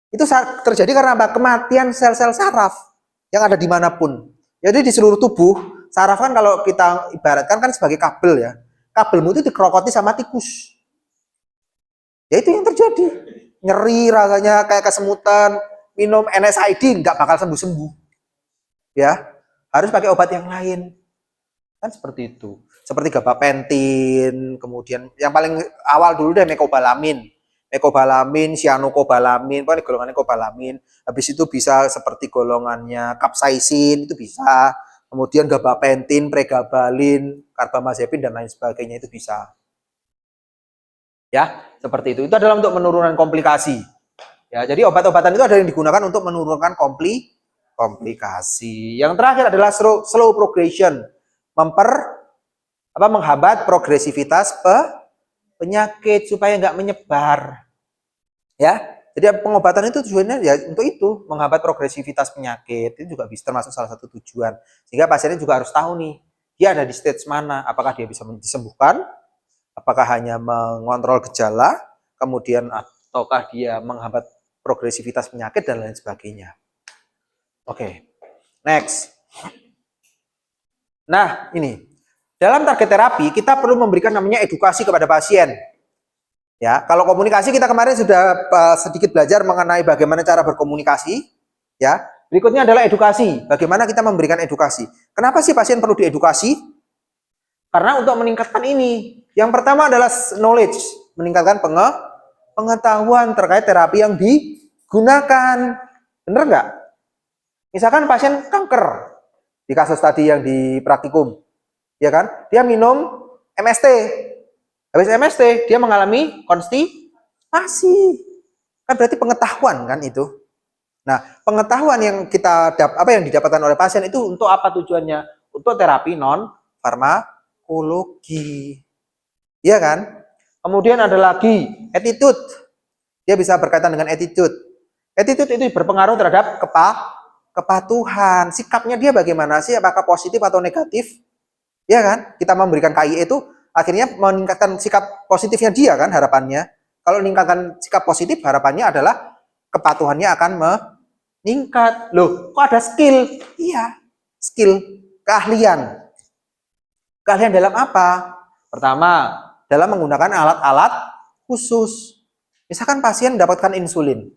Itu terjadi karena apa? Kematian sel-sel saraf yang ada dimanapun. Jadi di seluruh tubuh, saraf kan kalau kita ibaratkan kan sebagai kabel ya. Kabelmu itu dikerokoti sama tikus. Ya itu yang terjadi. Nyeri rasanya kayak kesemutan, minum NSAID nggak bakal sembuh-sembuh. Ya, harus pakai obat yang lain. Kan seperti itu. Seperti gabapentin, kemudian yang paling awal dulu deh mecobalamin. Mecobalamin, cyanocobalamin, pokoknya golongannya cobalamin. Habis itu bisa seperti golongannya capsaicin, itu bisa. Kemudian gabapentin, pregabalin, carbamazepin dan lain sebagainya itu bisa. Ya, seperti itu. Itu adalah untuk menurunkan komplikasi. Ya, jadi obat-obatan itu ada yang digunakan untuk menurunkan komplikasi. Yang terakhir adalah slow progression, menghambat progresivitas penyakit supaya nggak menyebar. Ya, jadi pengobatan itu tujuannya ya untuk itu, menghambat progresivitas penyakit. Itu juga bisa termasuk salah satu tujuan. Sehingga pasiennya juga harus tahu nih, dia ada di stage mana, apakah dia bisa disembuhkan, apakah hanya mengontrol gejala, kemudian ataukah dia menghambat progresivitas penyakit dan lain sebagainya. Oke, next. Nah, ini. Dalam target terapi, kita perlu memberikan namanya edukasi kepada pasien. Ya, kalau komunikasi kita kemarin sudah sedikit belajar mengenai bagaimana cara berkomunikasi. Ya, berikutnya adalah edukasi. Bagaimana kita memberikan edukasi? Kenapa sih pasien perlu diedukasi? Karena untuk meningkatkan ini, yang pertama adalah knowledge, meningkatkan pengetahuan terkait terapi yang digunakan. Bener nggak? Misalkan pasien kanker, di kasus tadi yang di praktikum, ya kan? Dia minum MST. Habis MST, dia mengalami konstipasi. Kan berarti pengetahuan kan itu. Nah, pengetahuan yang yang didapatkan oleh pasien itu untuk apa tujuannya? Untuk terapi non farmakologi. Iya kan? Kemudian ada lagi attitude. Dia bisa berkaitan dengan attitude. Attitude itu berpengaruh terhadap kepatuhan. Sikapnya dia bagaimana sih? Apakah positif atau negatif? Ya kan? Kita memberikan KIE itu akhirnya meningkatkan sikap positifnya dia kan harapannya. Kalau meningkatkan sikap positif harapannya adalah kepatuhannya akan meningkat. Loh, kok ada skill? Iya, skill, keahlian. Keahlian dalam apa? Pertama, dalam menggunakan alat-alat khusus. Misalkan pasien mendapatkan insulin.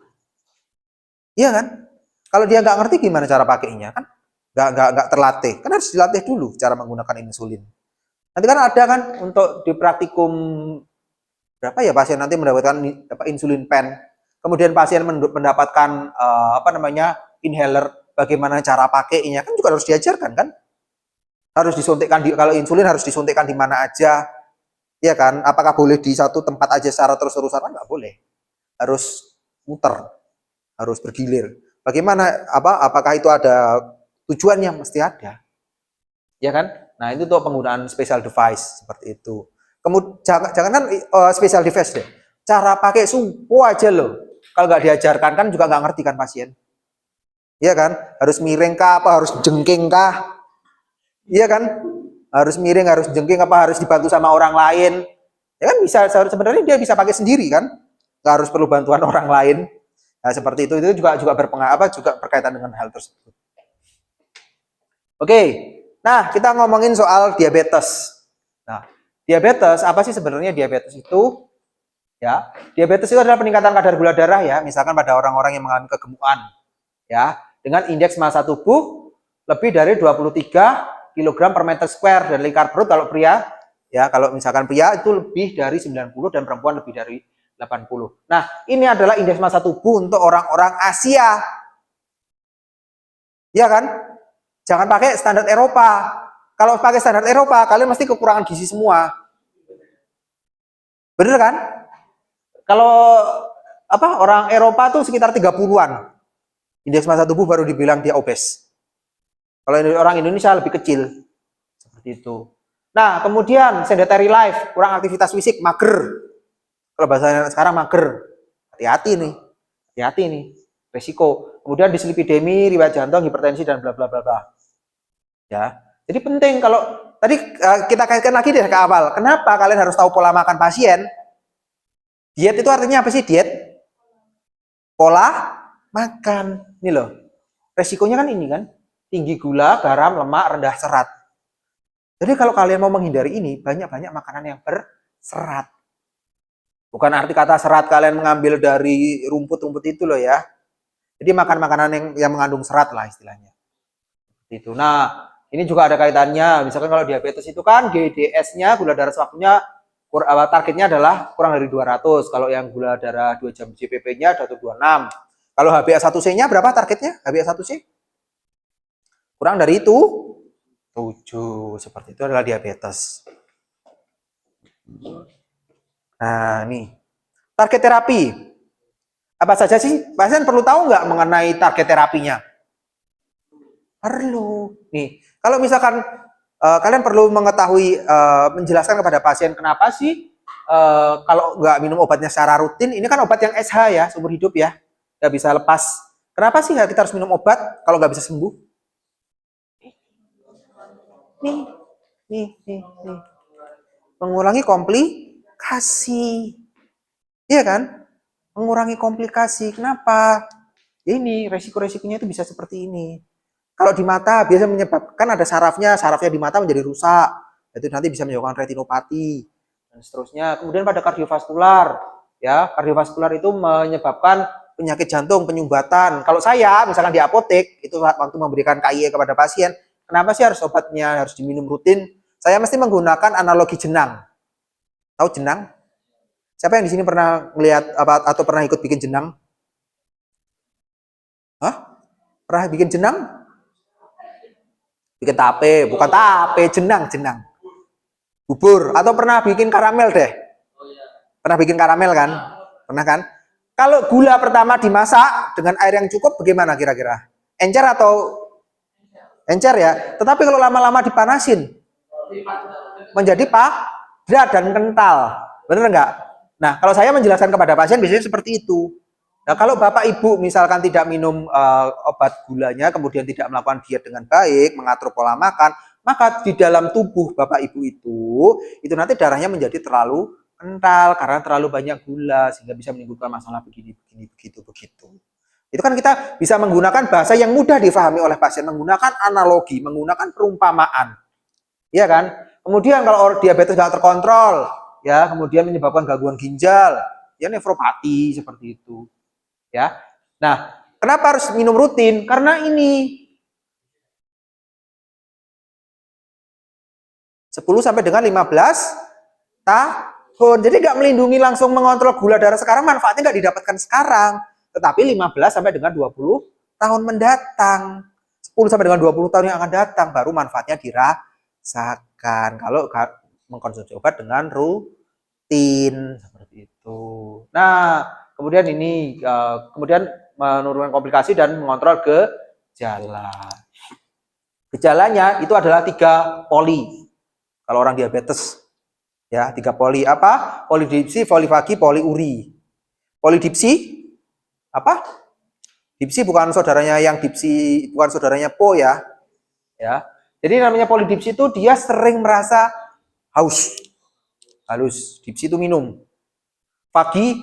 Iya kan? Kalau dia nggak ngerti gimana cara pakainya kan? Nggak terlatih. Kan harus dilatih dulu cara menggunakan insulin. Nanti kan ada kan untuk di praktikum berapa ya pasien nanti mendapatkan insulin pen. Kemudian pasien mendapatkan inhaler, bagaimana cara pakainya kan juga harus diajarkan kan? Harus disuntikkan kalau insulin harus disuntikkan di mana aja. Ya kan? Apakah boleh di satu tempat aja secara terus-terusan? Kan nggak boleh. Harus muter, harus bergilir. Bagaimana apakah itu ada tujuannya? Mesti ada. Ya kan? Nah, itu untuk penggunaan special device seperti itu. Kemudian jangan special device deh. Cara pakai sumpo aja loh. Kalau nggak diajarkan kan juga nggak ngerti kan pasien. Iya kan? Harus miring kah? Apa harus jengking kah? Iya kan? Harus miring, harus jengking, apa harus dibantu sama orang lain? Ya kan bisa, sebenarnya dia bisa pakai sendiri kan? Nggak harus perlu bantuan orang lain. Nah, seperti itu juga berpengaruh juga berkaitan dengan hal tersebut. Oke. Nah, kita ngomongin soal diabetes. Nah, diabetes, apa sih sebenarnya diabetes itu? Ya, diabetes itu adalah peningkatan kadar gula darah ya, misalkan pada orang-orang yang mengalami kegemukan, ya, dengan indeks massa tubuh lebih dari 23 kg per meter square dan lingkar perut kalau pria, ya, kalau misalkan pria itu lebih dari 90 dan perempuan lebih dari 80. Nah, ini adalah indeks massa tubuh untuk orang-orang Asia. Ya kan? Jangan pakai standar Eropa. Kalau pakai standar Eropa, kalian mesti kekurangan gizi semua. Bener kan? Kalau apa orang Eropa tuh sekitar 30-an. Indeks massa tubuh baru dibilang dia obes. Kalau orang Indonesia lebih kecil. Seperti itu. Nah, kemudian sedentary life, kurang aktivitas fisik, mager. Kalau bahasa sekarang mager. Hati-hati nih. Hati-hati nih. Resiko. Kemudian dislipidemi, riwayat jantung, hipertensi dan bla bla bla bla. Ya. Jadi penting kalau tadi kita kaitkan lagi deh ke awal. Kenapa kalian harus tahu pola makan pasien? Diet itu artinya apa sih diet? Pola makan. Ini loh. Resikonya kan ini kan. Tinggi gula, garam, lemak, rendah serat. Jadi kalau kalian mau menghindari ini, banyak-banyak makanan yang berserat. Bukan arti kata serat kalian mengambil dari rumput-rumput itu loh ya. Jadi makan makanan yang mengandung serat lah istilahnya. Itu. Nah, ini juga ada kaitannya. Misalkan kalau diabetes itu kan GDS-nya, gula darah sewaktunya targetnya adalah kurang dari 200. Kalau yang gula darah 2 jam GPP-nya 126. Kalau HbA1c-nya berapa targetnya? HbA1c? Kurang dari itu 7. Seperti itu adalah diabetes. Nah, nih. Target terapi. Apa saja sih? Pasien perlu tahu nggak mengenai target terapinya? Perlu. Nih, kalau misalkan kalian perlu mengetahui, menjelaskan kepada pasien kenapa sih kalau nggak minum obatnya secara rutin, ini kan obat yang SH ya, seumur hidup ya, nggak bisa lepas. Kenapa sih kita harus minum obat kalau nggak bisa sembuh? Nih, nih. Mengurangi komplikasi. Iya kan? Mengurangi komplikasi. Kenapa? Ya ini, resiko-resikonya itu bisa seperti ini. Kalau di mata biasa menyebabkan ada sarafnya di mata menjadi rusak. Itu nanti bisa menyebabkan retinopati dan seterusnya. Kemudian pada kardiovaskular, ya, kardiovaskular itu menyebabkan penyakit jantung, penyumbatan. Kalau saya misalkan di apotek itu waktu memberikan KIE kepada pasien, kenapa sih harus obatnya harus diminum rutin? Saya mesti menggunakan analogi jenang. Tahu jenang? Siapa yang di sini pernah melihat atau pernah ikut bikin jenang? Hah? Pernah bikin jenang? Bikin tape, bukan tape, jenang. Bubur, atau pernah bikin karamel deh? Pernah bikin karamel kan? Pernah kan? Kalau gula pertama dimasak dengan air yang cukup, bagaimana kira-kira? Encer atau encer ya? Tetapi kalau lama-lama dipanasin, menjadi padat dan kental. Bener nggak? Nah, kalau saya menjelaskan kepada pasien biasanya seperti itu. Nah, kalau Bapak Ibu misalkan tidak minum obat gulanya, kemudian tidak melakukan diet dengan baik, mengatur pola makan, maka di dalam tubuh Bapak Ibu itu nanti darahnya menjadi terlalu kental karena terlalu banyak gula sehingga bisa menimbulkan masalah begini begitu. Itu kan kita bisa menggunakan bahasa yang mudah difahami oleh pasien, menggunakan analogi, menggunakan perumpamaan. Iya kan? Kemudian kalau diabetes nggak terkontrol, ya, kemudian menyebabkan gangguan ginjal, ya nefropati seperti itu. Ya. Nah, kenapa harus minum rutin? Karena ini 10 sampai dengan 15 tahun. Jadi nggak melindungi langsung mengontrol gula darah sekarang, manfaatnya nggak didapatkan sekarang. Tetapi 15 sampai dengan 20 tahun mendatang. 10 sampai dengan 20 tahun yang akan datang baru manfaatnya dirasakan kalau mengkonsumsi obat dengan rutin seperti itu. Nah, kemudian ini kemudian menurunkan komplikasi dan mengontrol gejala. Gejalanya itu adalah 3 poli. Kalau orang diabetes, ya 3 poli apa? Polidipsi, polifagi, poliuri. Polidipsi apa? Dipsi bukan saudaranya yang dipsi, bukan saudaranya po ya. Ya. Jadi namanya polidipsi itu dia sering merasa haus. Halus. Dipsi itu minum. Pagi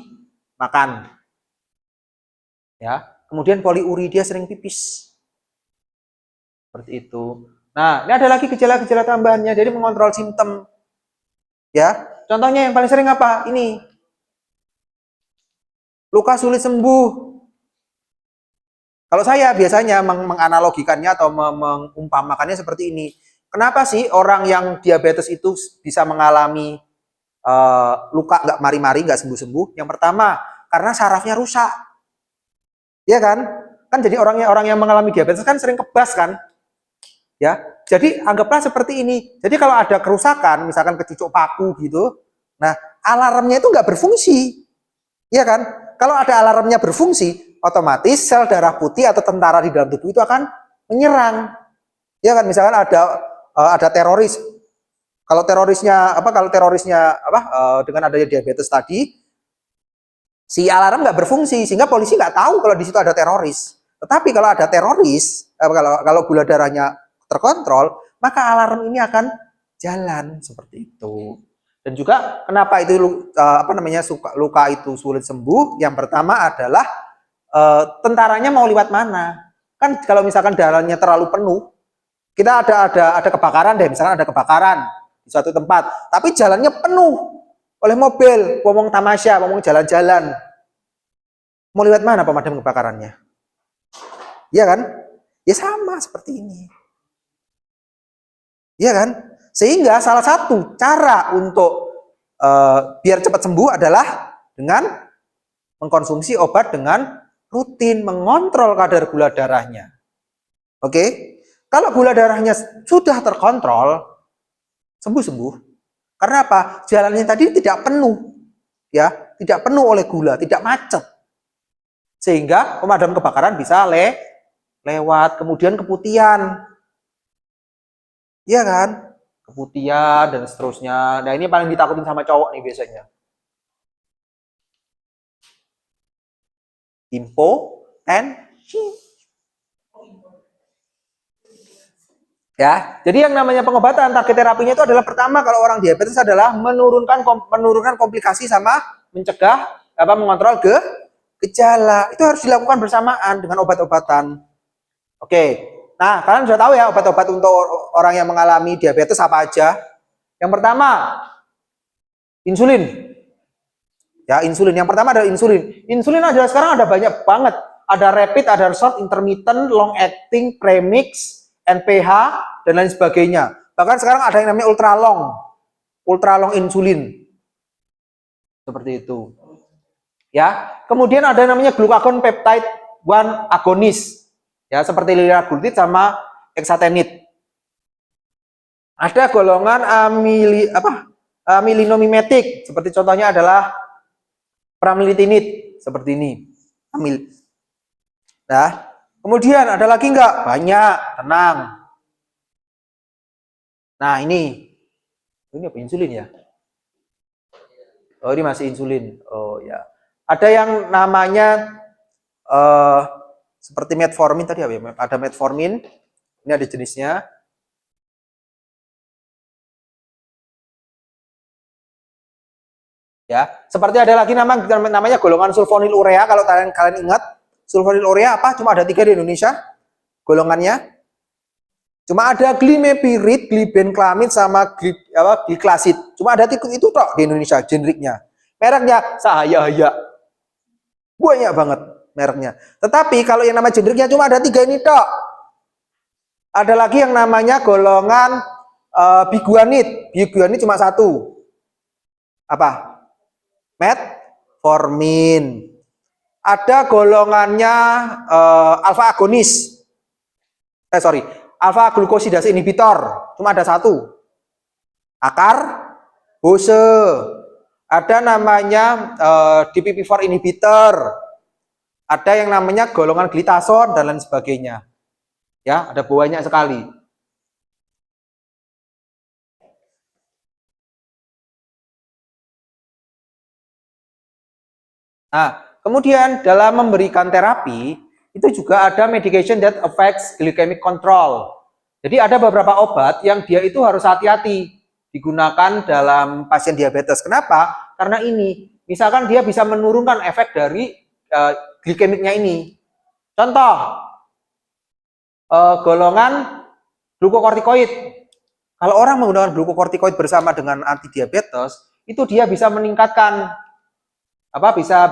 makan. Ya. Kemudian poliuri dia sering pipis. Seperti itu. Nah, ini ada lagi gejala-gejala tambahannya, jadi mengontrol simptom. Ya, contohnya yang paling sering apa? Ini. Luka sulit sembuh. Kalau saya biasanya menganalogikannya atau mengumpamakannya seperti ini. Kenapa sih orang yang diabetes itu bisa mengalami luka nggak mari-mari, nggak sembuh-sembuh? Yang pertama, karena sarafnya rusak. Iya kan? Kan jadi orang yang mengalami diabetes kan sering kebas kan? Ya. Jadi anggaplah seperti ini. Jadi kalau ada kerusakan, misalkan kecucuk paku gitu, nah alarmnya itu nggak berfungsi. Iya kan? Kalau ada alarmnya berfungsi, otomatis sel darah putih atau tentara di dalam tubuh itu akan menyerang. Ya kan? Misalkan ada teroris. Kalau terorisnya dengan adanya diabetes tadi, si alarm nggak berfungsi sehingga polisi nggak tahu kalau di situ ada teroris. Tetapi kalau ada teroris, kalau gula darahnya terkontrol, maka alarm ini akan jalan seperti itu. Dan juga kenapa itu luka itu sulit sembuh? Yang pertama adalah tentaranya mau lewat mana? Kan kalau misalkan darahnya terlalu penuh, kita ada kebakaran deh, misalkan ada kebakaran di suatu tempat, tapi jalannya penuh oleh mobil, ngomong tamasya, ngomong jalan-jalan. Mau lewat mana pemadam kebakarannya? Iya kan? Ya sama seperti ini. Iya kan? Sehingga salah satu cara untuk biar cepat sembuh adalah dengan mengkonsumsi obat dengan rutin, mengontrol kadar gula darahnya. Oke? Kalau gula darahnya sudah terkontrol, sembuh-sembuh. Karena apa? Jalannya tadi tidak penuh. Ya, tidak penuh oleh gula, tidak macet. Sehingga pemadam kebakaran bisa lewat, kemudian keputihan. Iya kan? Keputihan dan seterusnya. Nah, ini paling ditakutin sama cowok nih biasanya. Impotensi. Ya, jadi yang namanya pengobatan target terapinya itu adalah pertama kalau orang diabetes adalah menurunkan komplikasi sama mencegah mengontrol gejala. Itu harus dilakukan bersamaan dengan obat-obatan. Oke. Nah, kalian sudah tahu ya obat-obat untuk orang yang mengalami diabetes apa aja? Yang pertama, insulin. Ya, insulin. Yang pertama adalah insulin. Insulin adalah sekarang ada banyak banget. Ada rapid, ada short, intermittent, long acting, premix, NPH, dan lain sebagainya. Bahkan sekarang ada yang namanya ultra long insulin. Seperti itu. Ya, kemudian ada yang namanya glucagon peptide 1 agonis. Ya, seperti liraglutid sama hexatenid. Ada golongan amilinomimetik, seperti contohnya adalah pramilitinid, seperti ini. Nah, kemudian ada lagi enggak? Banyak, tenang. Nah, ini apa insulin ya? Oh, ini masih insulin. Oh ya. Ada yang namanya seperti metformin tadi apa ya? Ada metformin. Ini ada jenisnya. Ya, seperti ada lagi namanya golongan sulfonil urea. Kalau kalian ingat, sulfonil urea apa? Cuma ada 3 di Indonesia golongannya. Cuma ada glimepirid, glibenclamid sama gliclazid. Cuma ada itu tok di Indonesia generiknya. Mereknya Sahaya. Banyak banget mereknya. Tetapi kalau yang nama generiknya cuma ada 3 ini tok. Ada lagi yang namanya golongan biguanid. Biguanid cuma 1. Apa? Metformin. Ada golongannya alfa agonis. Alfa glukosidase inhibitor. Cuma ada 1. Akarbose. Ada namanya DPP4 inhibitor. Ada yang namanya golongan glitason dan lain sebagainya. Ya, ada banyak sekali. Nah, kemudian dalam memberikan terapi, itu juga ada medication that affects glycemic control. Jadi ada beberapa obat yang dia itu harus hati-hati digunakan dalam pasien diabetes. Kenapa? Karena ini, misalkan dia bisa menurunkan efek dari glikemiknya ini. Contoh, golongan glukokortikoid. Kalau orang menggunakan glukokortikoid bersama dengan antidiabetes, itu dia bisa meningkatkan bisa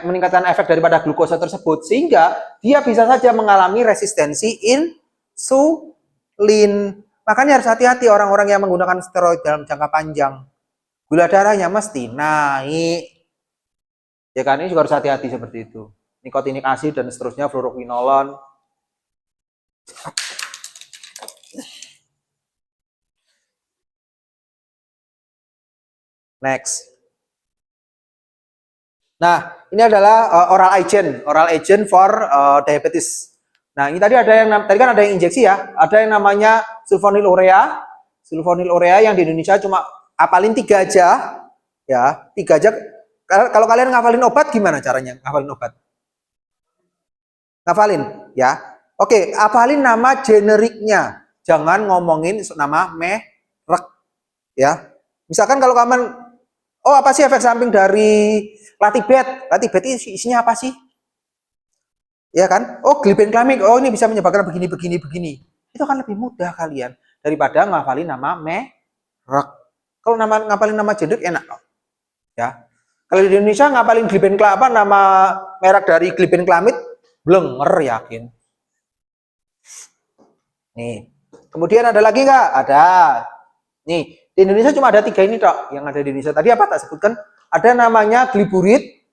meningkatkan efek daripada glukosa tersebut, sehingga dia bisa saja mengalami resistensi insulin. Makanya harus hati-hati orang-orang yang menggunakan steroid dalam jangka panjang. Gula darahnya mesti naik. Ya kan, ini juga harus hati-hati seperti itu. Nikotinik asid dan seterusnya, fluoroquinolone. Next. Nah, ini adalah oral agent for diabetes. Nah, ini tadi tadi kan ada yang injeksi ya, ada yang namanya sulfonylurea. Sulfonylurea yang di Indonesia cuma apalin 3 aja, ya, 3 aja. Kalau kalian ngafalin obat gimana caranya ngafalin obat? Ngafalin, ya. Oke, hafalin nama generiknya. Jangan ngomongin nama merek, ya. Misalkan kalau kamu, oh apa sih efek samping dari Latibet? Latibet isinya apa sih? Ya kan? Oh, glibenclamide. Oh, ini bisa menyebabkan begini. Itu kan lebih mudah kalian daripada ngafalin nama merek. Kalau ngafalin nama generik enak, ya. Kalau di Indonesia ngapalin glibenclamide, nama merek dari glibenclamide, blenger yakin. Nih, kemudian ada lagi nggak? Ada. Nih, di Indonesia cuma ada 3 ini tok yang ada di Indonesia. Tadi apa tak sebutkan? Ada namanya gliburit.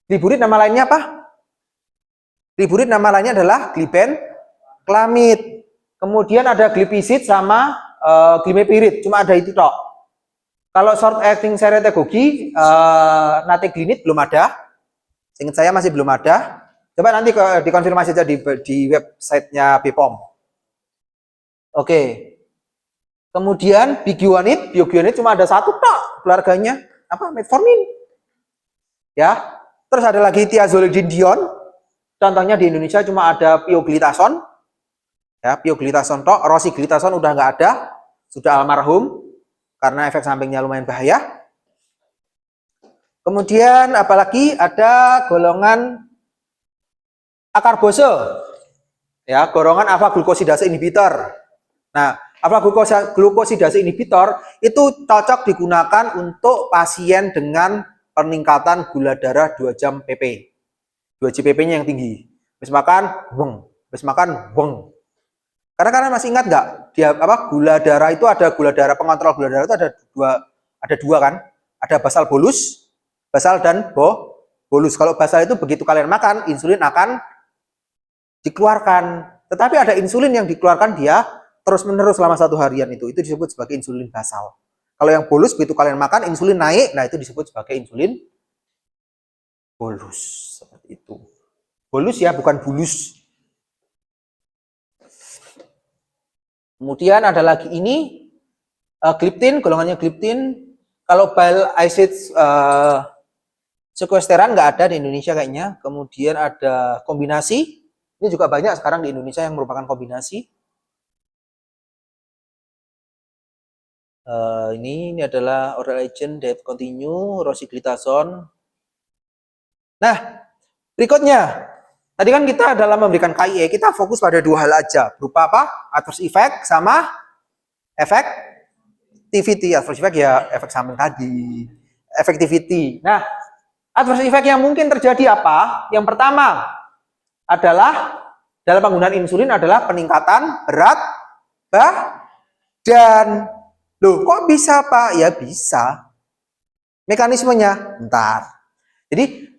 Gliburit nama lainnya apa? Gliburit nama lainnya adalah glibenclamide. Kemudian ada glipisid sama glimepirid. Cuma ada itu tok. Kalau short acting serotogogi, nateglinid belum ada. Seingat saya masih belum ada. Coba nanti dikonfirmasi aja di websitenya BPOM. Oke. Kemudian biguanid cuma ada 1 tok keluarganya. Apa? Metformin. Ya. Terus ada lagi thiazolidinedion. Contohnya di Indonesia cuma ada pioglitason. Ya, pioglitason tok. Rosiglitason udah nggak ada. Sudah almarhum. Karena efek sampingnya lumayan bahaya. Kemudian apalagi ada golongan akarbose. Ya, golongan alpha glukosidase inhibitor. Nah, alpha glukosidase inhibitor itu cocok digunakan untuk pasien dengan peningkatan gula darah 2 jam PP. 2 GPP-nya yang tinggi. Habis makan, weng. Karena kalian masih ingat nggak? Gula darah itu ada gula darah, pengontrol gula darah itu ada dua kan? Ada basal bolus, basal dan bolus. Kalau basal itu begitu kalian makan, insulin akan dikeluarkan. Tetapi ada insulin yang dikeluarkan dia terus-menerus selama 1 harian itu disebut sebagai insulin basal. Kalau yang bolus begitu kalian makan insulin naik, nah itu disebut sebagai insulin bolus. Seperti itu. Bolus ya, bukan bulus. Kemudian ada lagi ini gliptin, golongannya gliptin. Kalau bile acid sequesteran nggak ada di Indonesia kayaknya. Kemudian ada kombinasi. Ini juga banyak sekarang di Indonesia yang merupakan kombinasi. Ini adalah oral agent diet continue, rosiglitason. Nah, berikutnya. Tadi kan kita dalam memberikan KIE, kita fokus pada 2 hal aja. Berupa apa? Adverse effect sama effectivity. Adverse effect ya efek samping tadi. Effectivity. Nah, adverse effect yang mungkin terjadi apa? Yang pertama adalah dalam penggunaan insulin adalah peningkatan berat badan. Loh, kok bisa Pak? Ya bisa. Mekanismenya, bentar. Jadi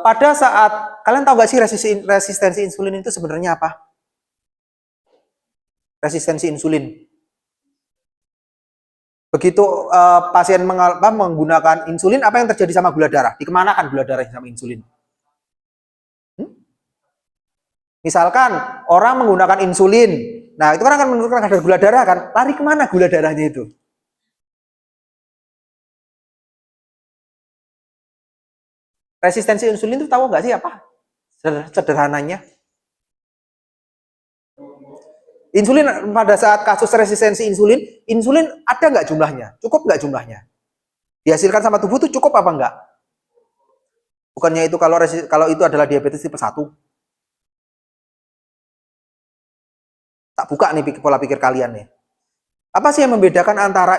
pada saat kalian tahu gak sih resistensi insulin itu sebenarnya apa? Resistensi insulin. Begitu pasien menggunakan insulin, apa yang terjadi sama gula darah? Dikemanakan gula darah sama insulin? Misalkan orang menggunakan insulin, nah itu kan akan menurunkan kadar gula darah kan? Lari kemana gula darahnya itu? Resistensi insulin itu tahu nggak sih apa? Sederhananya. Insulin pada saat kasus resistensi insulin ada nggak jumlahnya? Cukup nggak jumlahnya? Dihasilkan sama tubuh itu cukup apa enggak? Bukannya itu kalau itu adalah diabetes tipe 1. Tak buka nih pola pikir kalian nih. Apa sih yang membedakan antara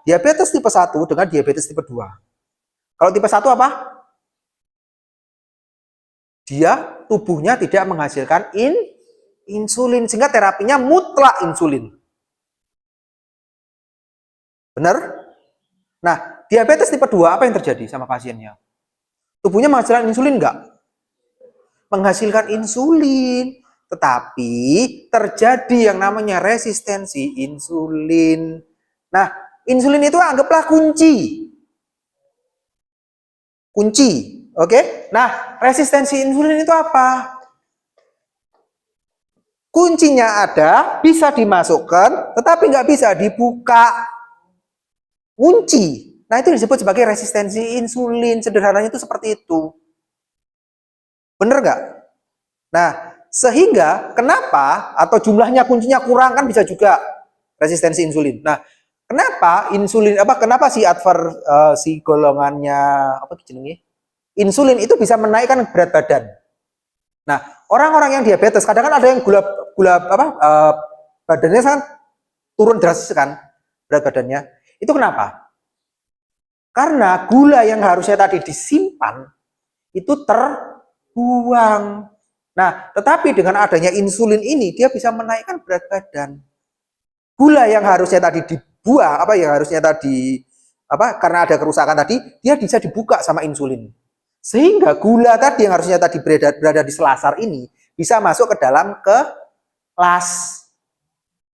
diabetes tipe 1 dengan diabetes tipe 2? Kalau tipe 1 apa? Dia tubuhnya tidak menghasilkan insulin, sehingga terapinya mutlak insulin. Benar? Nah, diabetes tipe 2 apa yang terjadi sama pasiennya? Tubuhnya menghasilkan insulin enggak? Menghasilkan insulin, tetapi terjadi yang namanya resistensi insulin. Nah, insulin itu anggaplah kunci. Kunci, oke? Nah, resistensi insulin itu apa? Kuncinya ada, bisa dimasukkan, tetapi nggak bisa dibuka. Kunci. Nah, itu disebut sebagai resistensi insulin. Sederhananya itu seperti itu. Bener nggak? Nah, sehingga kenapa atau jumlahnya kuncinya kurang kan bisa juga resistensi insulin. Nah, kenapa insulin kenapa si si golongannya apa jenenge? Insulin itu bisa menaikkan berat badan. Nah, orang-orang yang diabetes kadang kan ada yang gula badannya kan turun drastis kan berat badannya. Itu kenapa? Karena gula yang harusnya tadi disimpan itu terbuang. Nah, tetapi dengan adanya insulin ini dia bisa menaikkan berat badan. Gula yang harusnya tadi dibuang, yang harusnya tadi karena ada kerusakan tadi, dia bisa dibuka sama insulin. Sehingga gula tadi yang harusnya tadi berada di selasar ini bisa masuk ke dalam kelas.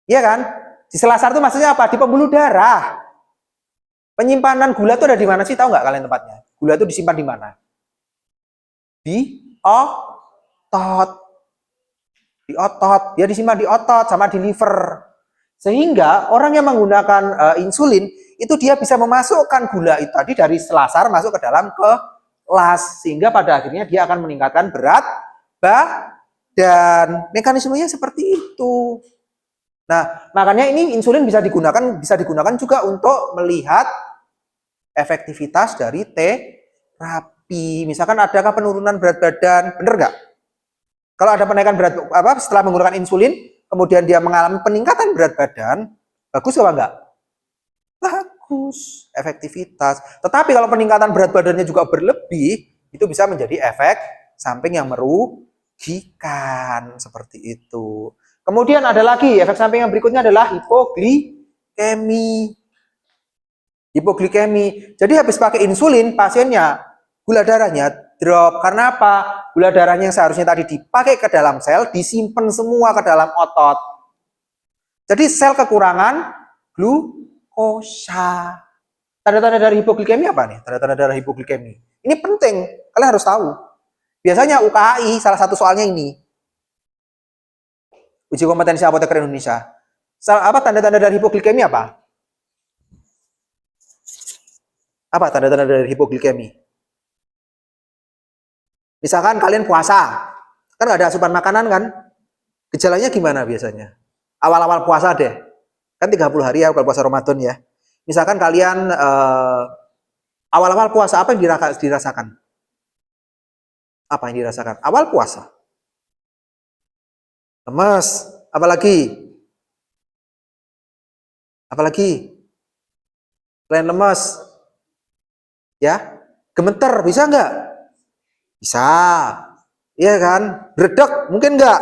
Iya kan? Di selasar itu maksudnya apa? Di pembuluh darah. Penyimpanan gula itu ada di mana sih? Tahu nggak kalian tempatnya? Gula itu disimpan di mana? Di otot. Di otot. Dia disimpan di otot sama di liver. Sehingga orang yang menggunakan insulin itu dia bisa memasukkan gula itu tadi dari selasar masuk ke dalam kelas, sehingga pada akhirnya dia akan meningkatkan berat badan. Mekanismenya seperti itu. Nah, makanya ini insulin bisa digunakan juga untuk melihat efektivitas dari terapi. Misalkan adakah penurunan berat badan, bener nggak? Kalau ada penaikan berat setelah menggunakan insulin, kemudian dia mengalami peningkatan berat badan, bagus apa enggak? Bagus, efektivitas. Tetapi kalau peningkatan berat badannya juga berlebih, itu bisa menjadi efek samping yang merugikan, seperti itu. Kemudian ada lagi, efek samping yang berikutnya adalah hipoglikemi. Hipoglikemi. Jadi habis pakai insulin, pasiennya gula darahnya drop. Karena apa? Gula darahnya yang seharusnya tadi dipakai ke dalam sel, disimpan semua ke dalam otot. Jadi sel kekurangan glukosa. Tanda-tanda dari hipoglikemi apa nih? Tanda-tanda dari hipoglikemi. Ini penting, kalian harus tahu. Biasanya UKAI salah satu soalnya ini. Uji kompetensi apoteker Indonesia. Tanda-tanda dari hipoglikemi apa? Apa tanda-tanda dari hipoglikemi? Misalkan kalian puasa, kan nggak ada asupan makanan kan? Gejalanya gimana biasanya? Awal-awal puasa deh. Kan 30 hari ya kalau puasa Ramadan ya. Misalkan kalian awal-awal puasa, apa yang dirasakan? Apa yang dirasakan? Awal puasa. Lemes. Apalagi? Selain lemes. Ya, gemeter. Bisa nggak? Bisa. Iya kan? Beredek. Mungkin nggak?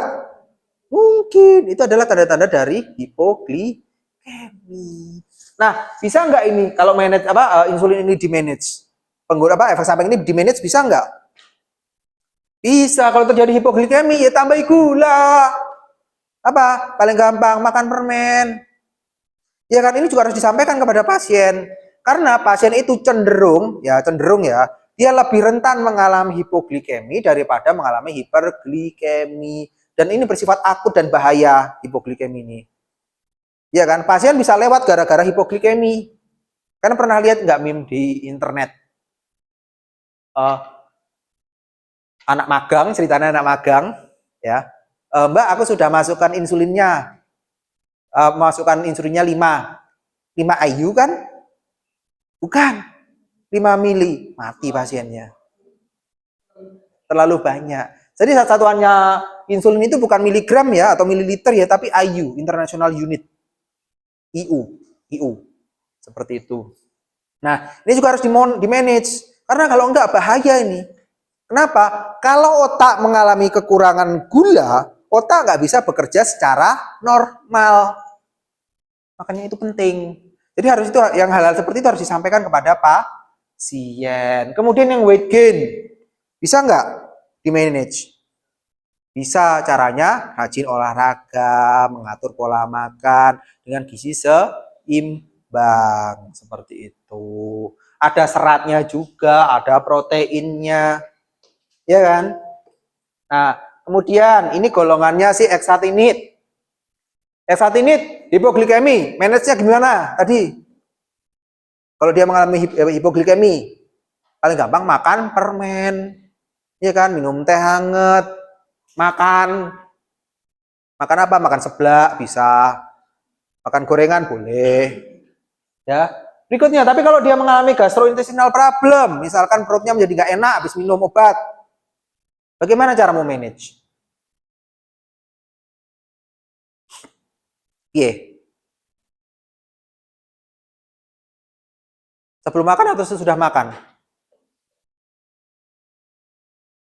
Mungkin. Itu adalah tanda-tanda dari hipoglikemi. Nah, bisa nggak ini kalau manage insulin ini di manage? Efek samping ini di manage bisa nggak? Bisa. Kalau terjadi hipoglikemi ya tambah gula. Paling gampang makan permen. Ya kan, ini juga harus disampaikan kepada pasien. Karena pasien itu cenderung ya, dia lebih rentan mengalami hipoglikemi daripada mengalami hiperglikemi. Dan ini bersifat akut dan bahaya hipoglikemi ini. Ya kan, pasien bisa lewat gara-gara hipoglikemi. Kan pernah lihat nggak meme di internet? Ceritanya anak magang, ya. Mbak, aku sudah masukkan insulinnya. Masukkan insulinnya 5 IU kan? Bukan. 5 mili, mati pasiennya. Terlalu banyak. Jadi satuannya insulin itu bukan miligram ya atau mililiter ya, tapi IU, International Unit. IU. Seperti itu. Nah, ini juga harus di-manage. Karena kalau enggak bahaya ini. Kenapa? Kalau otak mengalami kekurangan gula, otak nggak bisa bekerja secara normal. Makanya itu penting. Jadi harus itu yang hal-hal seperti itu harus disampaikan kepada pasien. Kemudian yang weight gain, bisa nggak di-manage? Bisa, caranya rajin olahraga, mengatur pola makan dengan gizi seimbang. Seperti itu. Ada seratnya juga, ada proteinnya. Ya kan? Nah, kemudian ini golongannya si eksatinid. Eksatinid, hipoglikemi, manage-nya gimana tadi? Kalau dia mengalami hipoglikemi, paling gampang makan permen, ya kan? Minum teh hangat, makan apa? Makan seblak bisa, makan gorengan boleh, ya. Berikutnya, tapi kalau dia mengalami gastrointestinal problem, misalkan perutnya menjadi nggak enak habis minum obat, bagaimana cara mau manage? Iya. Sebelum makan atau sesudah makan?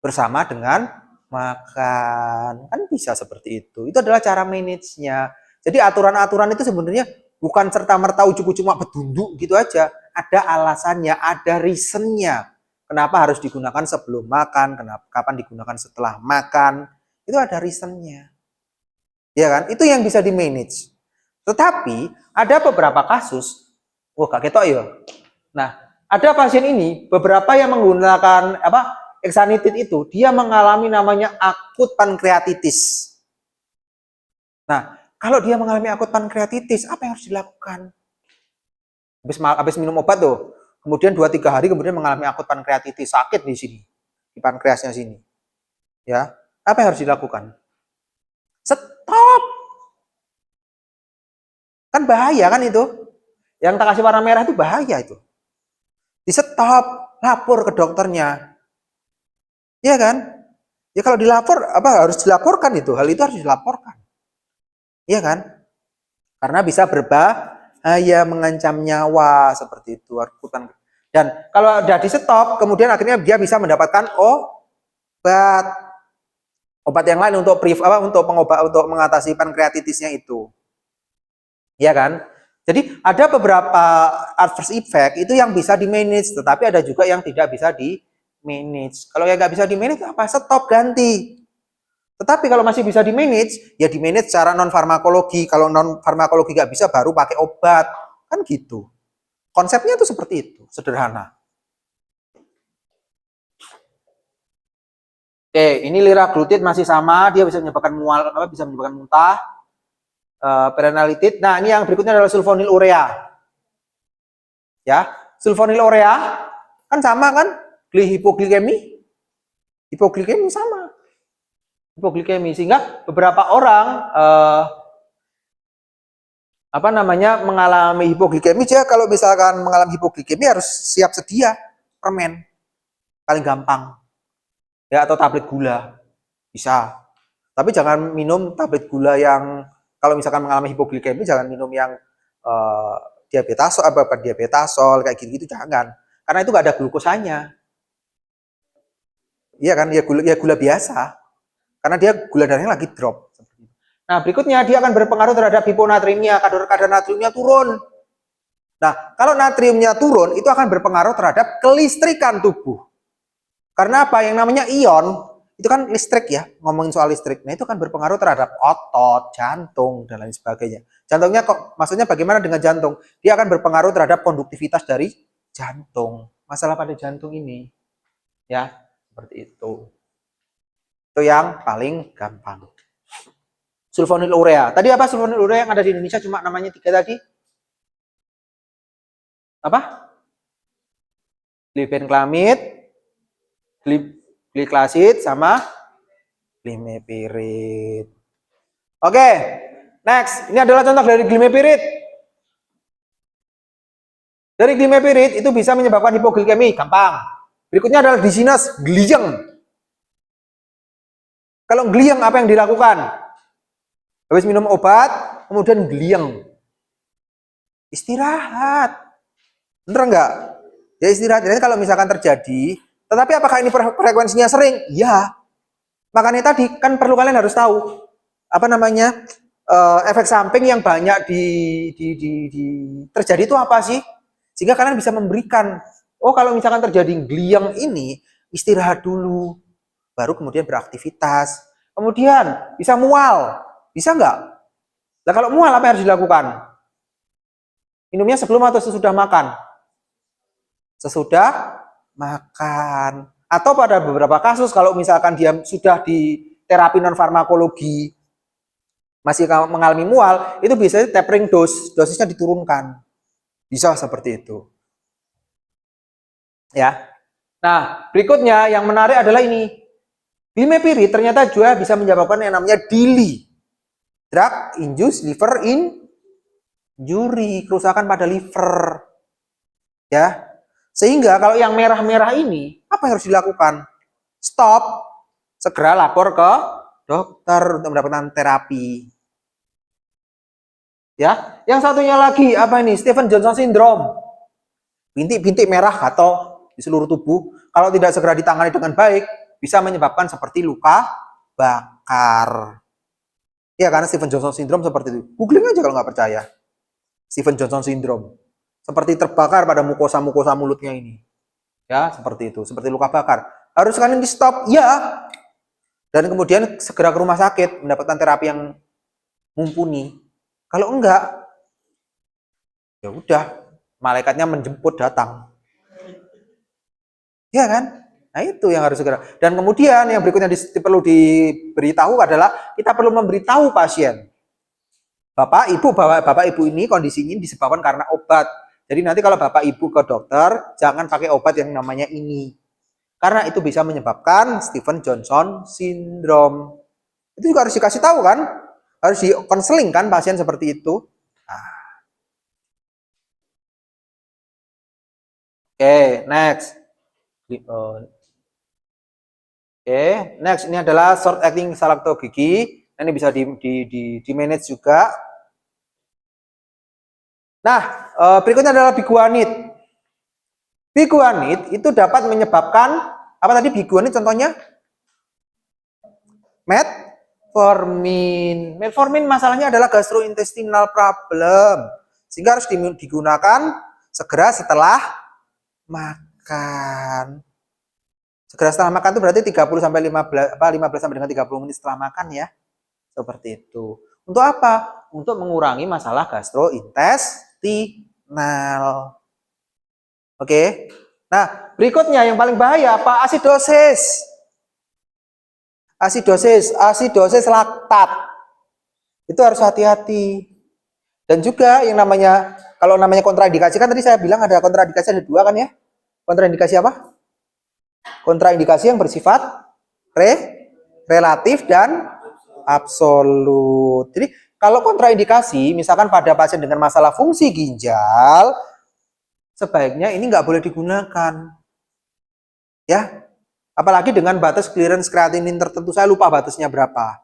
Bersama dengan makan. Kan bisa seperti itu. Itu adalah cara manage-nya. Jadi aturan-aturan itu sebenarnya bukan serta-merta ujuk-ujuk cuma bedunduk gitu aja. Ada alasannya, ada reason-nya. Kenapa harus digunakan sebelum makan, kenapa kapan digunakan setelah makan. Itu ada reason-nya. Ya kan? Itu yang bisa di-manage. Tetapi ada beberapa kasus, wah gak ketok ya. Nah, ada pasien ini beberapa yang menggunakan eksanitid itu, dia mengalami namanya akut pankreatitis. Nah, kalau dia mengalami akut pankreatitis, apa yang harus dilakukan? Habis minum obat tuh, kemudian 2-3 hari kemudian mengalami akut pankreatitis, sakit di sini, di pankreasnya sini. Ya, apa yang harus dilakukan? Stop. Kan bahaya kan itu. Yang tak kasih warna merah itu bahaya itu. Di stop, lapor ke dokternya. Iya kan? Ya kalau dilapor harus dilaporkan itu. Hal itu harus dilaporkan. Iya kan? Karena bisa berbahaya, mengancam nyawa seperti itu. Dan kalau udah di stop, kemudian akhirnya dia bisa mendapatkan obat yang lain untuk untuk mengatasi pankreatitisnya itu. Iya kan? Jadi ada beberapa adverse effect itu yang bisa di-manage, tetapi ada juga yang tidak bisa di-manage. Kalau yang nggak bisa di-manage apa? Stop, ganti. Tetapi kalau masih bisa di-manage, ya di-manage secara non-farmakologi. Kalau non-farmakologi nggak bisa, baru pakai obat. Kan gitu. Konsepnya tuh seperti itu, sederhana. Oke, ini liraglutid masih sama, dia bisa menyebabkan mual, bisa menyebabkan muntah, perennialitid. Nah, ini yang berikutnya adalah sulfonylurea. Ya, sulfonylurea kan sama kan? Hipoglikemi sama. Hipoglikemi sehingga beberapa orang mengalami hipoglikemi. Dia kalau misalkan mengalami hipoglikemi harus siap sedia permen paling gampang ya, atau tablet gula bisa, tapi jangan minum tablet gula yang, kalau misalkan mengalami hipoglikemi jangan minum yang diabetasol kayak gitu jangan, karena itu nggak ada glukosanya. Iya kan, ya gula biasa, karena dia gula darahnya lagi drop. Nah, berikutnya dia akan berpengaruh terhadap hiponatriemia, kadar natriumnya turun. Nah, kalau natriumnya turun, itu akan berpengaruh terhadap kelistrikan tubuh. Karena apa? Yang namanya ion, itu kan listrik ya, ngomongin soal listrik. Nah, itu kan berpengaruh terhadap otot, jantung, dan lain sebagainya. Jantungnya maksudnya bagaimana dengan jantung? Dia akan berpengaruh terhadap konduktivitas dari jantung. Masalah pada jantung ini, ya, seperti itu. Itu yang paling gampang. Sulfonylurea. Tadi apa sulfonylurea yang ada di Indonesia cuma namanya 3 tadi? Apa? Glibenclamid, gliklasid, sama glimepirid. Oke, next. Ini adalah contoh dari glimepirid. Dari glimepirid itu bisa menyebabkan hipoglikemi, gampang. Berikutnya adalah disinus glijeng. Kalau gliang apa yang dilakukan? Habis minum obat, kemudian gliang. Istirahat. Bener enggak? Ya istirahat. Jadi kalau misalkan terjadi, tetapi apakah ini frekuensinya sering? Ya. Makanya tadi kan perlu kalian harus tahu apa namanya efek samping yang banyak di terjadi itu apa sih? Sehingga kalian bisa memberikan, oh kalau misalkan terjadi gliang ini, istirahat dulu, baru kemudian beraktivitas. Kemudian bisa mual, bisa nggak? Nah kalau mual apa yang harus dilakukan? Minumnya sebelum atau sesudah makan? Sesudah makan. Atau pada beberapa kasus kalau misalkan dia sudah di terapi non farmakologi masih mengalami mual, itu biasanya tapering dosisnya diturunkan. Bisa seperti itu. Ya. Nah, berikutnya yang menarik adalah ini. Glimepiride ternyata juga bisa menyebabkan yang namanya DILI. Drug induced liver injury, kerusakan pada liver. Ya. Sehingga kalau yang merah-merah ini, apa yang harus dilakukan? Stop. Segera lapor ke dokter untuk mendapatkan terapi. Ya, yang satunya lagi apa ini? Stevens Johnson syndrome. Bintik-bintik merah atau di seluruh tubuh, kalau tidak segera ditangani dengan baik, bisa menyebabkan seperti luka bakar. Ya, karena Stevens Johnson syndrome seperti itu. Googling aja kalau nggak percaya. Stevens Johnson syndrome. Seperti terbakar pada mukosa-mukosa mulutnya ini. Ya, seperti itu. Seperti luka bakar. Harus kan di stop? Ya. Dan kemudian segera ke rumah sakit mendapatkan terapi yang mumpuni. Kalau enggak, ya udah, malaikatnya menjemput datang. Ya kan? Nah itu yang harus segera. Dan kemudian yang berikutnya perlu diberitahu adalah kita perlu memberitahu pasien. Bapak ibu ini kondisi ini disebabkan karena obat. Jadi nanti kalau bapak ibu ke dokter, jangan pakai obat yang namanya ini. Karena itu bisa menyebabkan Stevens Johnson syndrome. Itu juga harus dikasih tahu kan? Harus di-konseling kan pasien seperti itu. Nah. Oke, next. Oke, next ini adalah short acting salaktogigi. Ini bisa di manage juga. Nah, berikutnya adalah biguanid. Biguanid itu dapat menyebabkan apa tadi biguanid contohnya? Metformin. Metformin masalahnya adalah gastrointestinal problem. Sehingga harus digunakan segera setelah makan. Segera setelah makan itu berarti 30 sampai 15 sampai dengan 30 menit setelah makan ya. Seperti itu. Untuk apa? Untuk mengurangi masalah gastrointestinal. Oke. Nah, berikutnya yang paling bahaya apa? Asidosis. Asidosis laktat. Itu harus hati-hati. Dan juga yang namanya kalau namanya kontraindikasi kan tadi saya bilang ada kontraindikasi ada dua kan ya? Kontraindikasi apa? Kontraindikasi yang bersifat relatif dan absolut. Jadi kalau kontraindikasi misalkan pada pasien dengan masalah fungsi ginjal, sebaiknya ini nggak boleh digunakan. Ya, apalagi dengan batas clearance kreatinin tertentu, saya lupa batasnya berapa.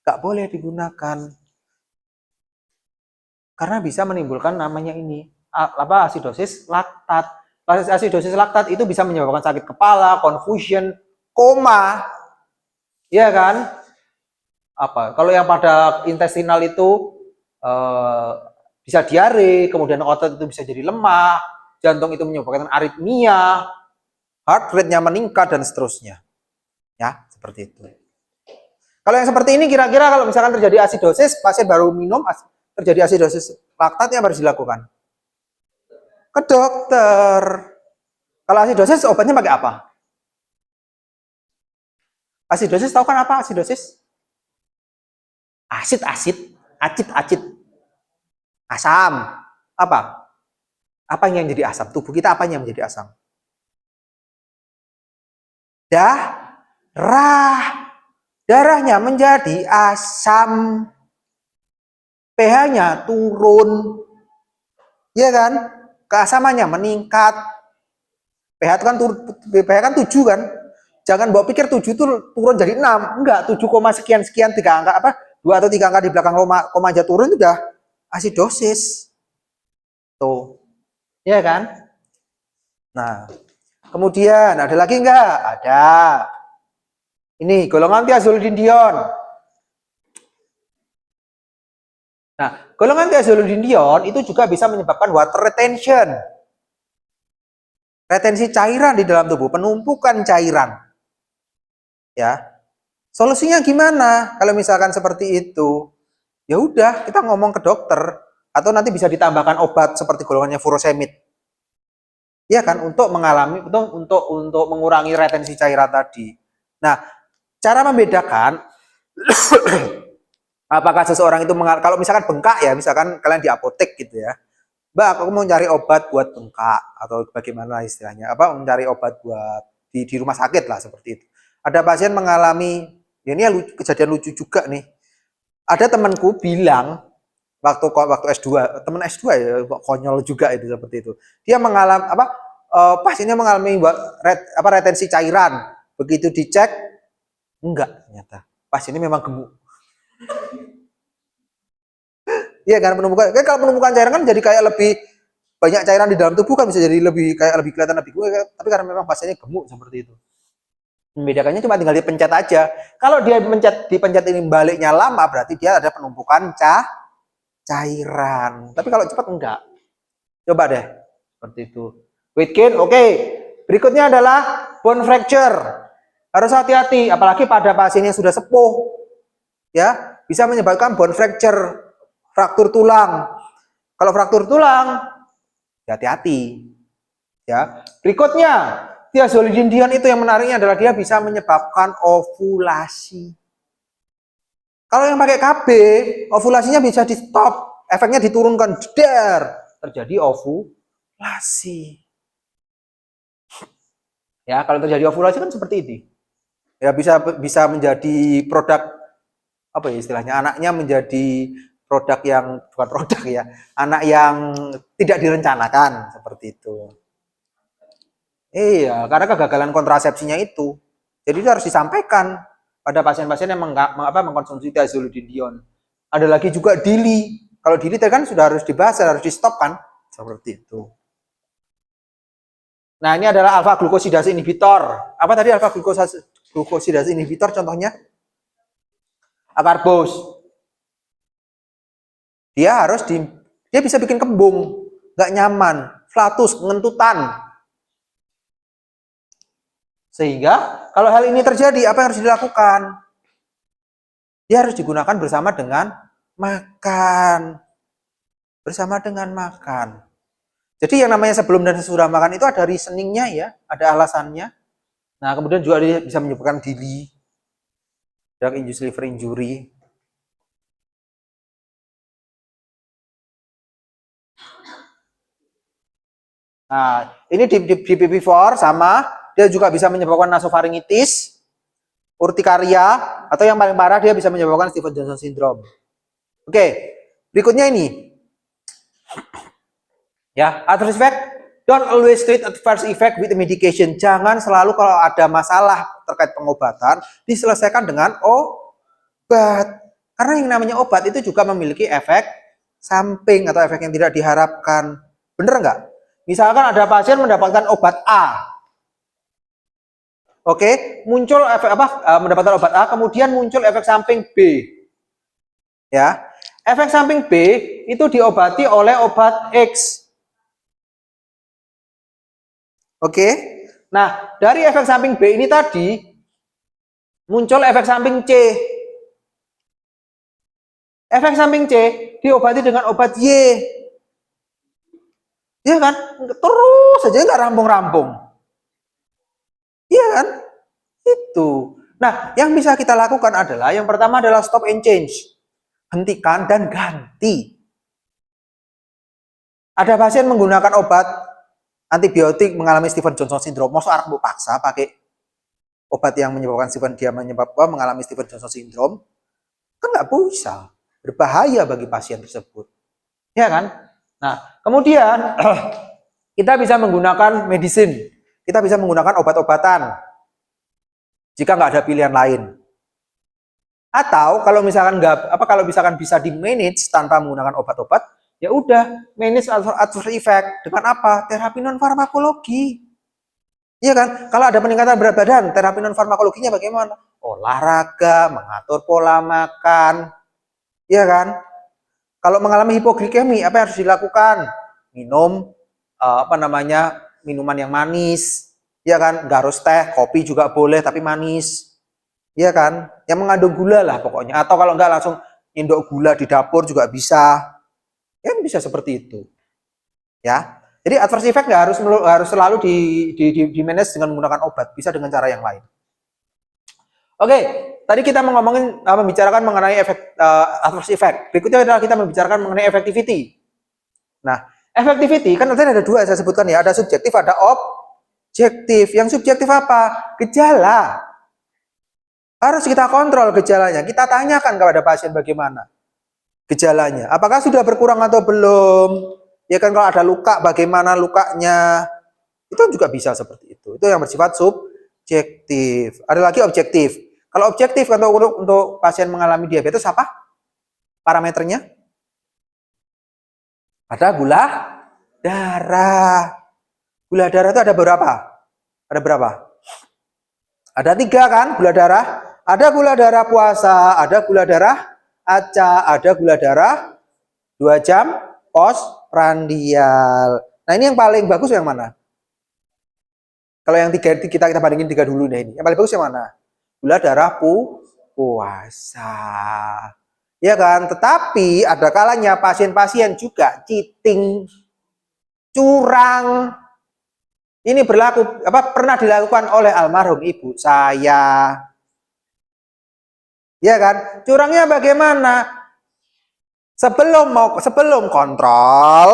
Nggak boleh digunakan. Karena bisa menimbulkan namanya ini, apa asidosis laktat. Asidosis laktat itu bisa menyebabkan sakit kepala, confusion, koma. Iya kan? Apa? Kalau yang pada intestinal itu bisa diare, kemudian otot itu bisa jadi lemah, jantung itu menyebabkan aritmia, heart rate-nya meningkat dan seterusnya. Ya, seperti itu. Kalau yang seperti ini kira-kira kalau misalkan terjadi asidosis, pasien baru minum terjadi asidosis laktat yang harus dilakukan? Ke dokter. Kalau asidosis obatnya pakai apa? Asidosis tahu kan apa asidosis? Acid, asam. Apa? Apa yang jadi asam? Tubuh kita apa yang menjadi asam? Darahnya menjadi asam. pH-nya turun. Iya kan? Keasamannya meningkat. pH kan 7 kan? Jangan bawa pikir 7 itu turun jadi 6. Enggak, 7, sekian-sekian 3 angka apa? 2 atau 3 angka di belakang koma aja turun itu udah asidosis. Tuh. Ya kan? Nah, kemudian ada lagi enggak? Ada. Ini golongan thiazolidindion. Nah, golongan thiazolidindion itu juga bisa menyebabkan water retention. Retensi cairan di dalam tubuh, penumpukan cairan. Ya. Solusinya gimana? Kalau misalkan seperti itu, ya udah kita ngomong ke dokter atau nanti bisa ditambahkan obat seperti golongannya furosemid. Ya kan, untuk untuk mengurangi retensi cairan tadi. Nah, cara membedakan apakah seseorang itu kalau misalkan bengkak ya, misalkan kalian di apotek gitu ya. Mbak, aku mau cari obat buat bengkak atau bagaimana istilahnya? Apa mencari obat buat di rumah sakit lah seperti itu. Ada pasien mengalami, ya ini kejadian lucu juga nih. Ada temanku bilang waktu S2, teman S2 ya, konyol juga itu seperti itu. Dia mengalami pasiennya mengalami retensi cairan. Begitu dicek enggak, ternyata pasiennya memang gemuk. Iya kan, kalau penumpukan cairan kan jadi kayak lebih banyak cairan di dalam tubuh kan bisa jadi lebih kelihatan lebih gemuk, tapi karena memang pasiennya gemuk seperti itu. Membedakannya cuma tinggal dipencet aja. Kalau dia dipencet ini baliknya lama, berarti dia ada penumpukan cairan. Tapi kalau cepat enggak. Coba deh, seperti itu. Weight gain, oke. Berikutnya adalah bone fracture. Harus hati-hati, apalagi pada pasien yang sudah sepuh. Ya, bisa menyebabkan bone fracture, fraktur tulang. Kalau fraktur tulang, hati-hati. Ya. Berikutnya, thiazolidindion itu yang menariknya adalah dia bisa menyebabkan ovulasi. Kalau yang pakai KB, ovulasinya bisa di stop, efeknya diturunkan, jeder, terjadi ovulasi. Ya, kalau terjadi ovulasi kan seperti ini. Ya bisa menjadi produk apa ya istilahnya, anaknya menjadi produk yang bukan produk ya, anak yang tidak direncanakan seperti itu. Iya, karena kegagalan kontrasepsinya itu. Jadi itu harus disampaikan pada pasien-pasien yang mengkonsumsi thiazolidindion. Ada lagi juga DILI. Kalau DILI kan sudah harus dibahas, harus di stop kan, seperti itu. Nah, ini adalah alfa glukosidase inhibitor. Apa tadi alfa glukosidase inhibitor contohnya? Akarbos. Dia bisa bikin kembung, nggak nyaman, flatus, ngentutan. Sehingga kalau hal ini terjadi, apa yang harus dilakukan? Dia harus digunakan bersama dengan makan. Bersama dengan makan. Jadi yang namanya sebelum dan sesudah makan itu ada reasoningnya ya, ada alasannya. Nah, kemudian juga dia bisa menyebabkan DILI, drug induced liver injury. Nah, ini di PP4 sama, dia juga bisa menyebabkan nasofaringitis, urtikaria, atau yang paling parah dia bisa menyebabkan Stevens-Johnson syndrome. Oke, berikutnya ini. Ya, adverse effect, don't always treat adverse effect with medication. Jangan selalu kalau ada masalah terkait pengobatan diselesaikan dengan obat. Karena yang namanya obat itu juga memiliki efek samping atau efek yang tidak diharapkan. Bener nggak? Misalkan ada pasien mendapatkan obat A. Oke, muncul efek mendapatkan obat A, kemudian muncul efek samping B. Ya. Efek samping B itu diobati oleh obat X. Oke. Nah, dari efek samping B ini tadi muncul efek samping C. Efek samping C diobati dengan obat Y. Iya kan? Terus saja nggak rampung-rampung. Iya kan? Itu. Nah, yang bisa kita lakukan adalah yang pertama adalah stop and change. Hentikan dan ganti. Ada pasien menggunakan obat antibiotik mengalami Stevens-Johnson syndrome. Masa arep mbok paksa pakai obat yang menyebabkan mengalami Stevens-Johnson syndrome? Kan nggak bisa. Berbahaya bagi pasien tersebut. Ya kan? Nah, kemudian kita bisa menggunakan medicine. Kita bisa menggunakan obat-obatan. jika nggak ada pilihan lain. Atau kalau misalkan kalau misalkan bisa di manage tanpa menggunakan obat-obat, ya udah manage adverse effect dengan apa? Terapi non farmakologi. Iya kan? Kalau ada peningkatan berat badan, terapi non farmakologinya bagaimana? Olahraga, mengatur pola makan. Iya kan? Kalau mengalami hipoglikemi, apa yang harus dilakukan? Minum minuman yang manis. Iya kan? Nggak harus teh, kopi juga boleh tapi manis. Iya kan? Yang mengandung gula lah pokoknya. Atau kalau enggak langsung induk gula di dapur juga bisa. Ya bisa seperti itu. Ya. Jadi adverse effect nggak harus selalu di manage dengan menggunakan obat. Bisa dengan cara yang lain. Oke, tadi kita membicarakan mengenai efek adverse effect. Berikutnya adalah kita membicarakan mengenai effectivity. Nah, effectivity kan tadi ada dua saya sebutkan ya. Ada subjektif, ada objektif. Yang subjektif apa? Gejala. Harus kita kontrol gejalanya. Kita tanyakan kepada pasien bagaimana gejalanya. Apakah sudah berkurang atau belum? Ya kan kalau ada luka, bagaimana lukanya? Itu juga bisa seperti itu. Itu yang bersifat subjektif. Ada lagi objektif. Kalau objektif untuk pasien mengalami diabetes apa? Parameternya? Ada gula darah. Gula darah itu ada berapa? Ada berapa? Ada 3 kan gula darah. Ada gula darah puasa, ada gula darah acak, ada gula darah 2 jam postprandial. Nah ini yang paling bagus yang mana? Kalau yang 3 kita bandingin 3 dulu deh ini. Yang paling bagus yang mana? Gula darah puasa. Ya kan? Tetapi ada kalanya pasien-pasien juga cheating, curang. Ini pernah dilakukan oleh almarhum ibu saya. Ya kan? Curangnya bagaimana? Sebelum kontrol,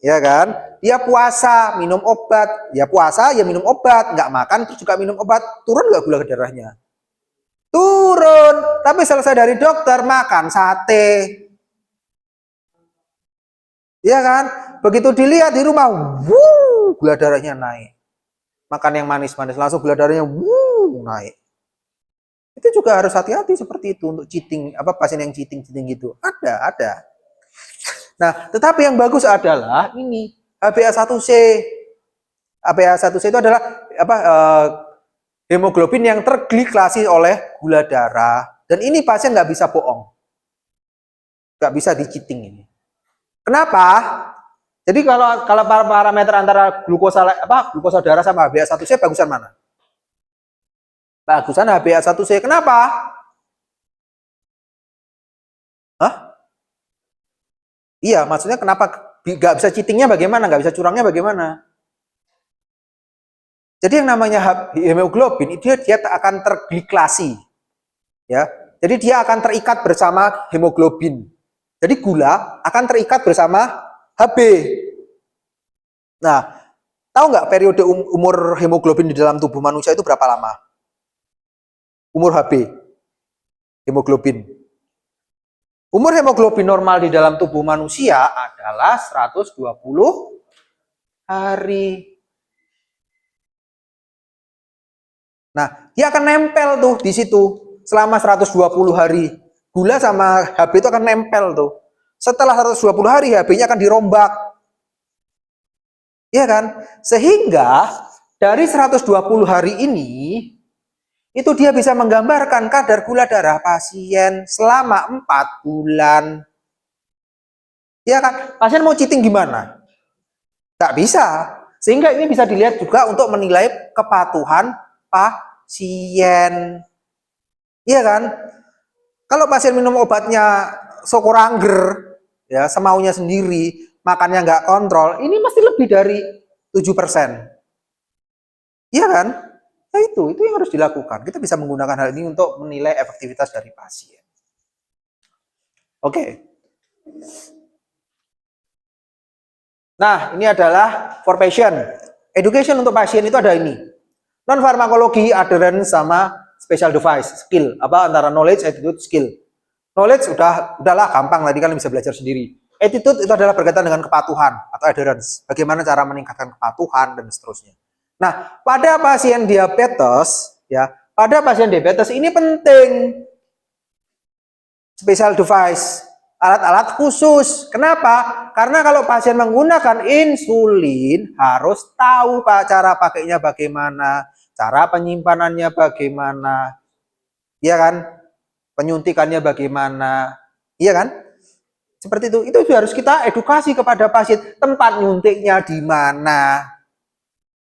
ya kan? Dia puasa, minum obat. Ya puasa, ya minum obat. Nggak makan, terus juga minum obat. Turun nggak gula darahnya? Turun. Tapi selesai dari dokter, makan sate. Ya kan? Begitu dilihat di rumah, gula darahnya naik. Makan yang manis-manis, langsung gula darahnya naik. Itu juga harus hati-hati seperti itu untuk cheating, pasien yang cheating gitu. Ada. Nah, tetapi yang bagus adalah ini HbA1c. HbA1c itu adalah hemoglobin yang terglikasi oleh gula darah. Dan ini pasien nggak bisa bohong. Nggak bisa di cheating ini. Kenapa? Jadi kalau parameter antara glukosa darah sama HbA1c bagusan mana? Bagusan HbA1c. Kenapa? Hah? Iya, maksudnya kenapa nggak bisa cheatingnya bagaimana? Nggak bisa curangnya bagaimana? Jadi yang namanya hemoglobin dia akan tergliklasi. Ya. Jadi dia akan terikat bersama hemoglobin. Jadi gula akan terikat bersama Hb. Nah, tahu nggak periode umur hemoglobin di dalam tubuh manusia itu berapa lama? Umur Hb, hemoglobin. Umur hemoglobin normal di dalam tubuh manusia adalah 120 hari. Nah, dia akan nempel tuh di situ selama 120 hari. Gula sama Hb itu akan nempel tuh. Setelah 120 hari Hb-nya akan dirombak. Iya kan? Sehingga dari 120 hari ini itu dia bisa menggambarkan kadar gula darah pasien selama 4 bulan. Ya kan? Pasien mau cheating gimana? Nggak bisa. Sehingga ini bisa dilihat juga untuk menilai kepatuhan pasien. Iya kan? Kalau pasien minum obatnya sokorangger, ya semaunya sendiri, makannya nggak kontrol, ini mesti lebih dari 7%. Iya kan? Nah itu yang harus dilakukan. Kita bisa menggunakan hal ini untuk menilai efektivitas dari pasien. Oke. Nah, ini adalah for patient. Education untuk pasien itu ada ini. Non farmakologi, adherence sama special device, skill. Antara knowledge, attitude, skill. Knowledge udahlah gampang, tadi kalian bisa belajar sendiri. Attitude itu adalah berkaitan dengan kepatuhan atau adherence. Bagaimana cara meningkatkan kepatuhan dan seterusnya. Nah, pada pasien diabetes, ya, pada pasien diabetes ini penting special device, alat-alat khusus. Kenapa? Karena kalau pasien menggunakan insulin harus tahu Pak cara pakainya bagaimana, cara penyimpanannya bagaimana, iya kan? Penyuntikannya bagaimana, iya kan? Seperti itu. Itu harus kita edukasi kepada pasien. Tempat nyuntiknya di mana,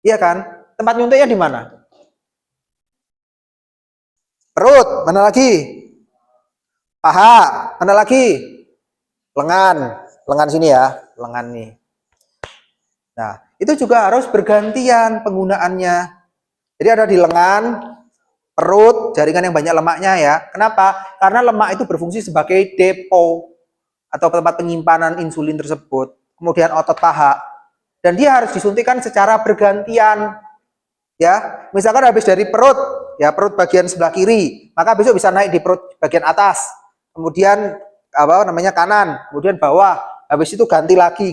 iya kan? Tempat nyuntiknya di mana? Perut, mana lagi? Paha, mana lagi? Lengan, lengan sini ya, lengan nih. Nah, itu juga harus bergantian penggunaannya. Jadi ada di lengan, perut, jaringan yang banyak lemaknya ya. Kenapa? Karena lemak itu berfungsi sebagai depo atau tempat penyimpanan insulin tersebut. Kemudian otot paha. Dan dia harus disuntikkan secara bergantian. Ya, misalkan habis dari perut, ya perut bagian sebelah kiri, maka besok bisa naik di perut bagian atas. Kemudian apa namanya kanan, kemudian bawah. Habis itu ganti lagi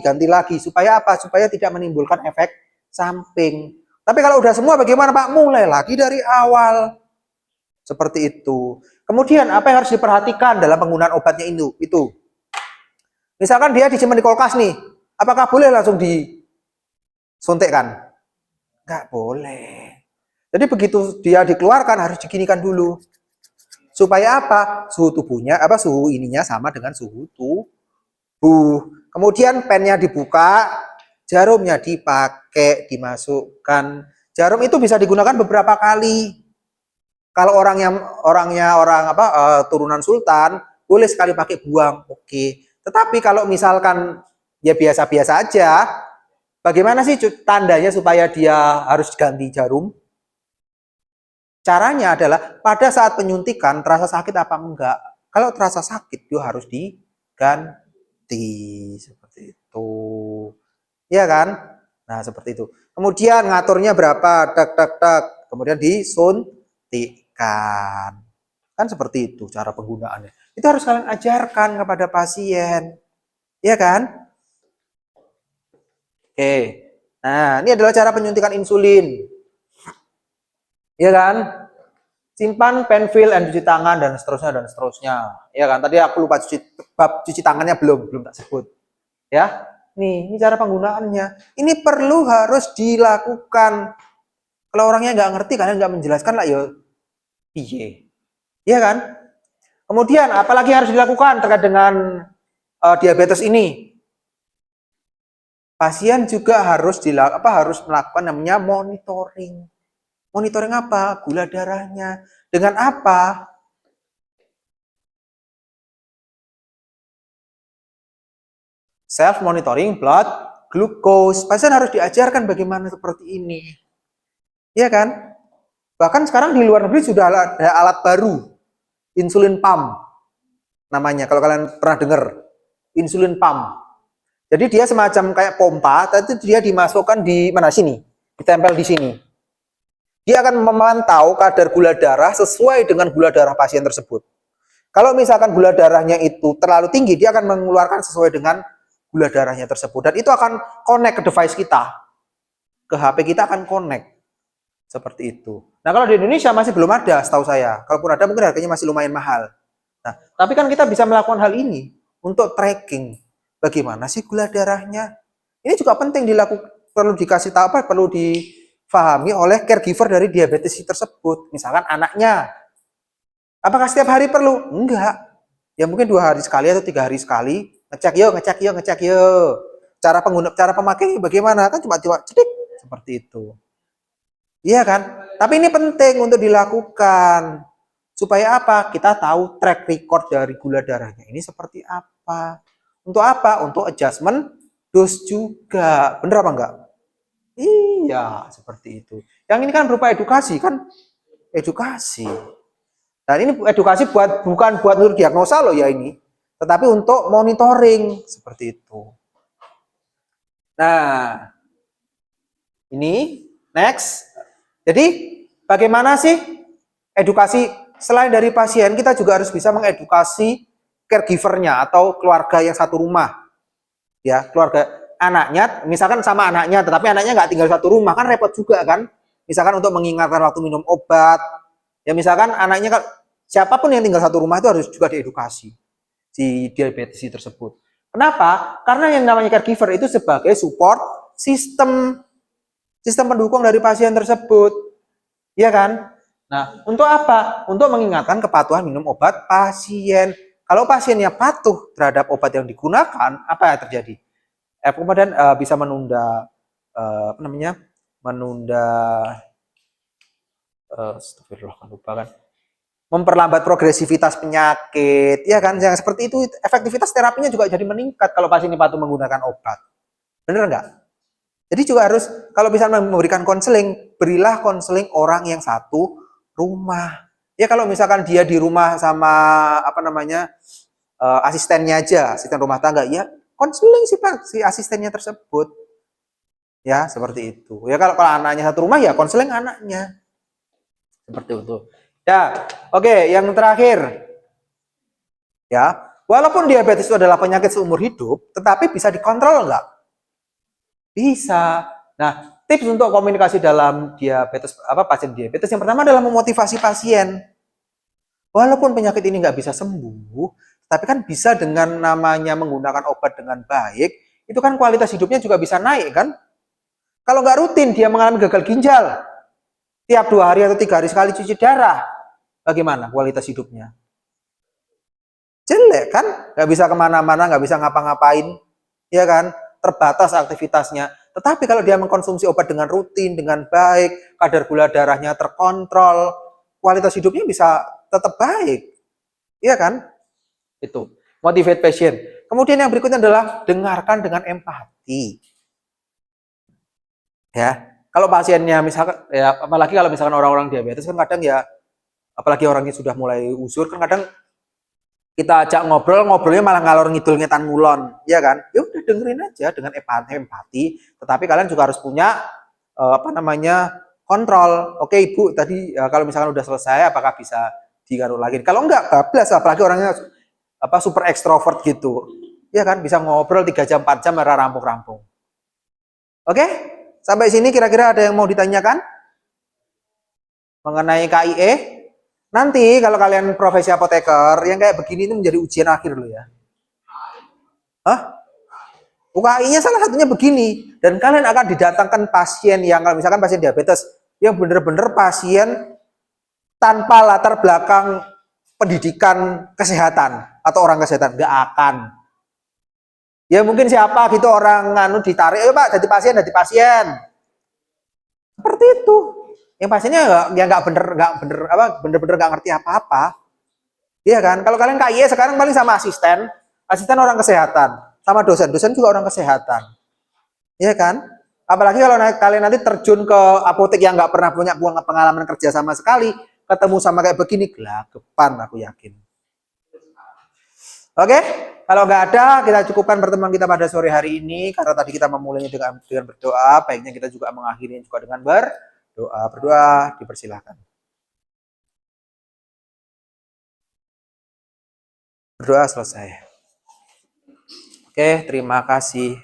supaya apa? Supaya tidak menimbulkan efek samping. Tapi kalau udah semua bagaimana Pak? Mulai lagi dari awal. Seperti itu. Kemudian apa yang harus diperhatikan dalam penggunaan obatnya itu? Misalkan dia disimpan di kulkas nih, apakah boleh langsung disuntikkan? Nggak boleh. Jadi begitu dia dikeluarkan harus diginikan dulu. Supaya apa? Suhu tubuhnya, suhu ininya sama dengan suhu tubuh. Kemudian pennya dibuka, jarumnya dipakai, dimasukkan. Jarum itu bisa digunakan beberapa kali. Kalau turunan sultan, boleh sekali pakai buang, oke. Tetapi kalau misalkan ya biasa-biasa aja, bagaimana sih tandanya supaya dia harus ganti jarum? Caranya adalah pada saat penyuntikan terasa sakit apa enggak. Kalau terasa sakit dia harus diganti. Seperti itu. Iya kan? Nah, seperti itu. Kemudian ngaturnya berapa? Tak. Kemudian disuntikkan. Kan seperti itu cara penggunaannya. Itu harus kalian ajarkan kepada pasien. Iya kan? Oke. Nah, ini adalah cara penyuntikan insulin. Iya kan? Simpan penfil dan cuci tangan dan seterusnya. Iya kan? Tadi aku lupa cuci tangannya belum tak sebut. Ya. Ini cara penggunaannya. Ini harus dilakukan. Kalau orangnya nggak ngerti, kalian nggak menjelaskan lah, ya piye. Iya kan? Kemudian apalagi harus dilakukan terkait dengan diabetes ini? Pasien juga harus melakukan namanya monitoring. Monitoring apa? Gula darahnya. Dengan apa? Self monitoring blood glucose. Pasien harus diajarkan bagaimana seperti ini. Iya kan? Bahkan sekarang di luar negeri sudah ada alat baru. Insulin pump namanya. Kalau kalian pernah dengar. Insulin pump. Jadi dia semacam kayak pompa, tapi dia dimasukkan di mana sini? Ditempel di sini. Dia akan memantau kadar gula darah sesuai dengan gula darah pasien tersebut. Kalau misalkan gula darahnya itu terlalu tinggi, dia akan mengeluarkan sesuai dengan gula darahnya tersebut. Dan itu akan connect ke device kita. Ke HP kita akan connect. Seperti itu. Nah, kalau di Indonesia masih belum ada, setahu saya. Kalaupun ada, mungkin harganya masih lumayan mahal. Nah, tapi kan kita bisa melakukan hal ini untuk tracking. Bagaimana sih gula darahnya? Ini juga penting dilakukan, perlu dikasih tahu perlu difahami oleh caregiver dari diabetes tersebut. Misalkan anaknya. Apakah setiap hari perlu? Enggak. Ya mungkin 2 hari sekali atau 3 hari sekali. Ngecek yuk. Cara pemakainya bagaimana? Kan cuma cedik seperti itu. Iya kan? Tapi ini penting untuk dilakukan. Supaya apa? Kita tahu track record dari gula darahnya ini seperti apa. Untuk apa? Untuk adjustment dose juga. Bener apa enggak? Iya, seperti itu. Yang ini kan berupa edukasi kan? Edukasi. Dan ini edukasi bukan buat nur diagnosa loh ya ini. Tetapi untuk monitoring. Seperti itu. Nah, ini next. Jadi bagaimana sih edukasi selain dari pasien, kita juga harus bisa mengedukasi caregivernya atau keluarga yang satu rumah. Ya, keluarga anaknya, misalkan sama anaknya, tetapi anaknya nggak tinggal satu rumah, kan repot juga kan. Misalkan untuk mengingatkan waktu minum obat, Ya misalkan anaknya kalau siapapun yang tinggal satu rumah itu harus juga diedukasi si diabetes tersebut. Kenapa? Karena yang namanya caregiver itu sebagai support sistem pendukung dari pasien tersebut. Iya kan? Nah, untuk apa? Untuk mengingatkan kepatuhan minum obat pasien. Kalau pasiennya patuh terhadap obat yang digunakan, apa yang terjadi? Kemudian bisa menunda apa namanya? Menunda astagfirullah, lupa kan. Memperlambat progresivitas penyakit, ya kan? Yang seperti itu efektivitas terapinya juga jadi meningkat kalau pasien patuh menggunakan obat. Bener nggak? Jadi juga harus kalau bisa memberikan konseling, berilah konseling orang yang satu rumah. Ya kalau misalkan dia di rumah sama apa namanya asistennya aja, asisten rumah tangga, ya konseling si asistennya tersebut. Ya seperti itu. Ya kalau anaknya satu rumah ya konseling anaknya. Seperti itu. Ya, oke, yang terakhir. Ya, walaupun diabetes itu adalah penyakit seumur hidup, tetapi bisa dikontrol nggak? Bisa. Nah, tips untuk komunikasi dalam diabetes pasien diabetes yang pertama adalah memotivasi pasien. Walaupun penyakit ini nggak bisa sembuh, tapi kan bisa dengan namanya menggunakan obat dengan baik, itu kan kualitas hidupnya juga bisa naik kan? Kalau nggak rutin dia mengalami gagal ginjal, tiap 2 hari atau 3 hari sekali cuci darah, bagaimana kualitas hidupnya? Jelek kan? Nggak bisa kemana-mana, nggak bisa ngapa-ngapain, ya kan? Terbatas aktivitasnya. Tetapi kalau dia mengkonsumsi obat dengan rutin, dengan baik, kadar gula darahnya terkontrol, kualitas hidupnya bisa tetap baik, iya kan? Itu motivate patient. Kemudian yang berikutnya adalah dengarkan dengan empati. Ya, kalau pasiennya misalkan, ya apalagi kalau misalkan orang-orang diabetes kan kadang ya, apalagi orangnya sudah mulai usur kan kadang kita ajak ngobrolnya malah ngalor ngidul ngetan ngulon, ya kan? Ya udah dengerin aja dengan empati, tetapi kalian juga harus punya apa namanya kontrol. Oke ibu, tadi kalau misalkan udah selesai, apakah bisa digaruk lagi? Kalau enggak, bablas, apalagi orangnya super ekstrovert gitu, ya kan? Bisa ngobrol 3 jam 4 jam merah rampung-rampung. Oke, sampai sini kira-kira ada yang mau ditanyakan mengenai KIE? Nanti kalau kalian profesi apoteker, yang kayak begini itu menjadi ujian akhir loh ya. Hah? UKI-nya salah satunya begini, dan kalian akan didatangkan pasien yang kalau misalkan pasien diabetes, yang benar-benar pasien tanpa latar belakang pendidikan kesehatan atau orang kesehatan, nggak akan. Ya mungkin siapa gitu orang nganu ditarik, ayo Pak jadi pasien. Seperti itu. Yang pasiennya nggak bener-bener nggak ngerti apa-apa. Iya kan? Kalau kalian KIE sekarang paling sama asisten orang kesehatan, sama dosen juga orang kesehatan. Iya kan? Apalagi kalau kalian nanti terjun ke apotek yang nggak pernah punya pengalaman kerja sama sekali, ketemu sama kayak begini, gelagepan aku yakin. Oke, kalau nggak ada, kita cukupkan pertemuan kita pada sore hari ini, karena tadi kita memulainya dengan berdoa, baiknya kita juga mengakhirinya juga dengan berdoa. Berdoa, dipersilahkan. Berdoa selesai. Oke, terima kasih.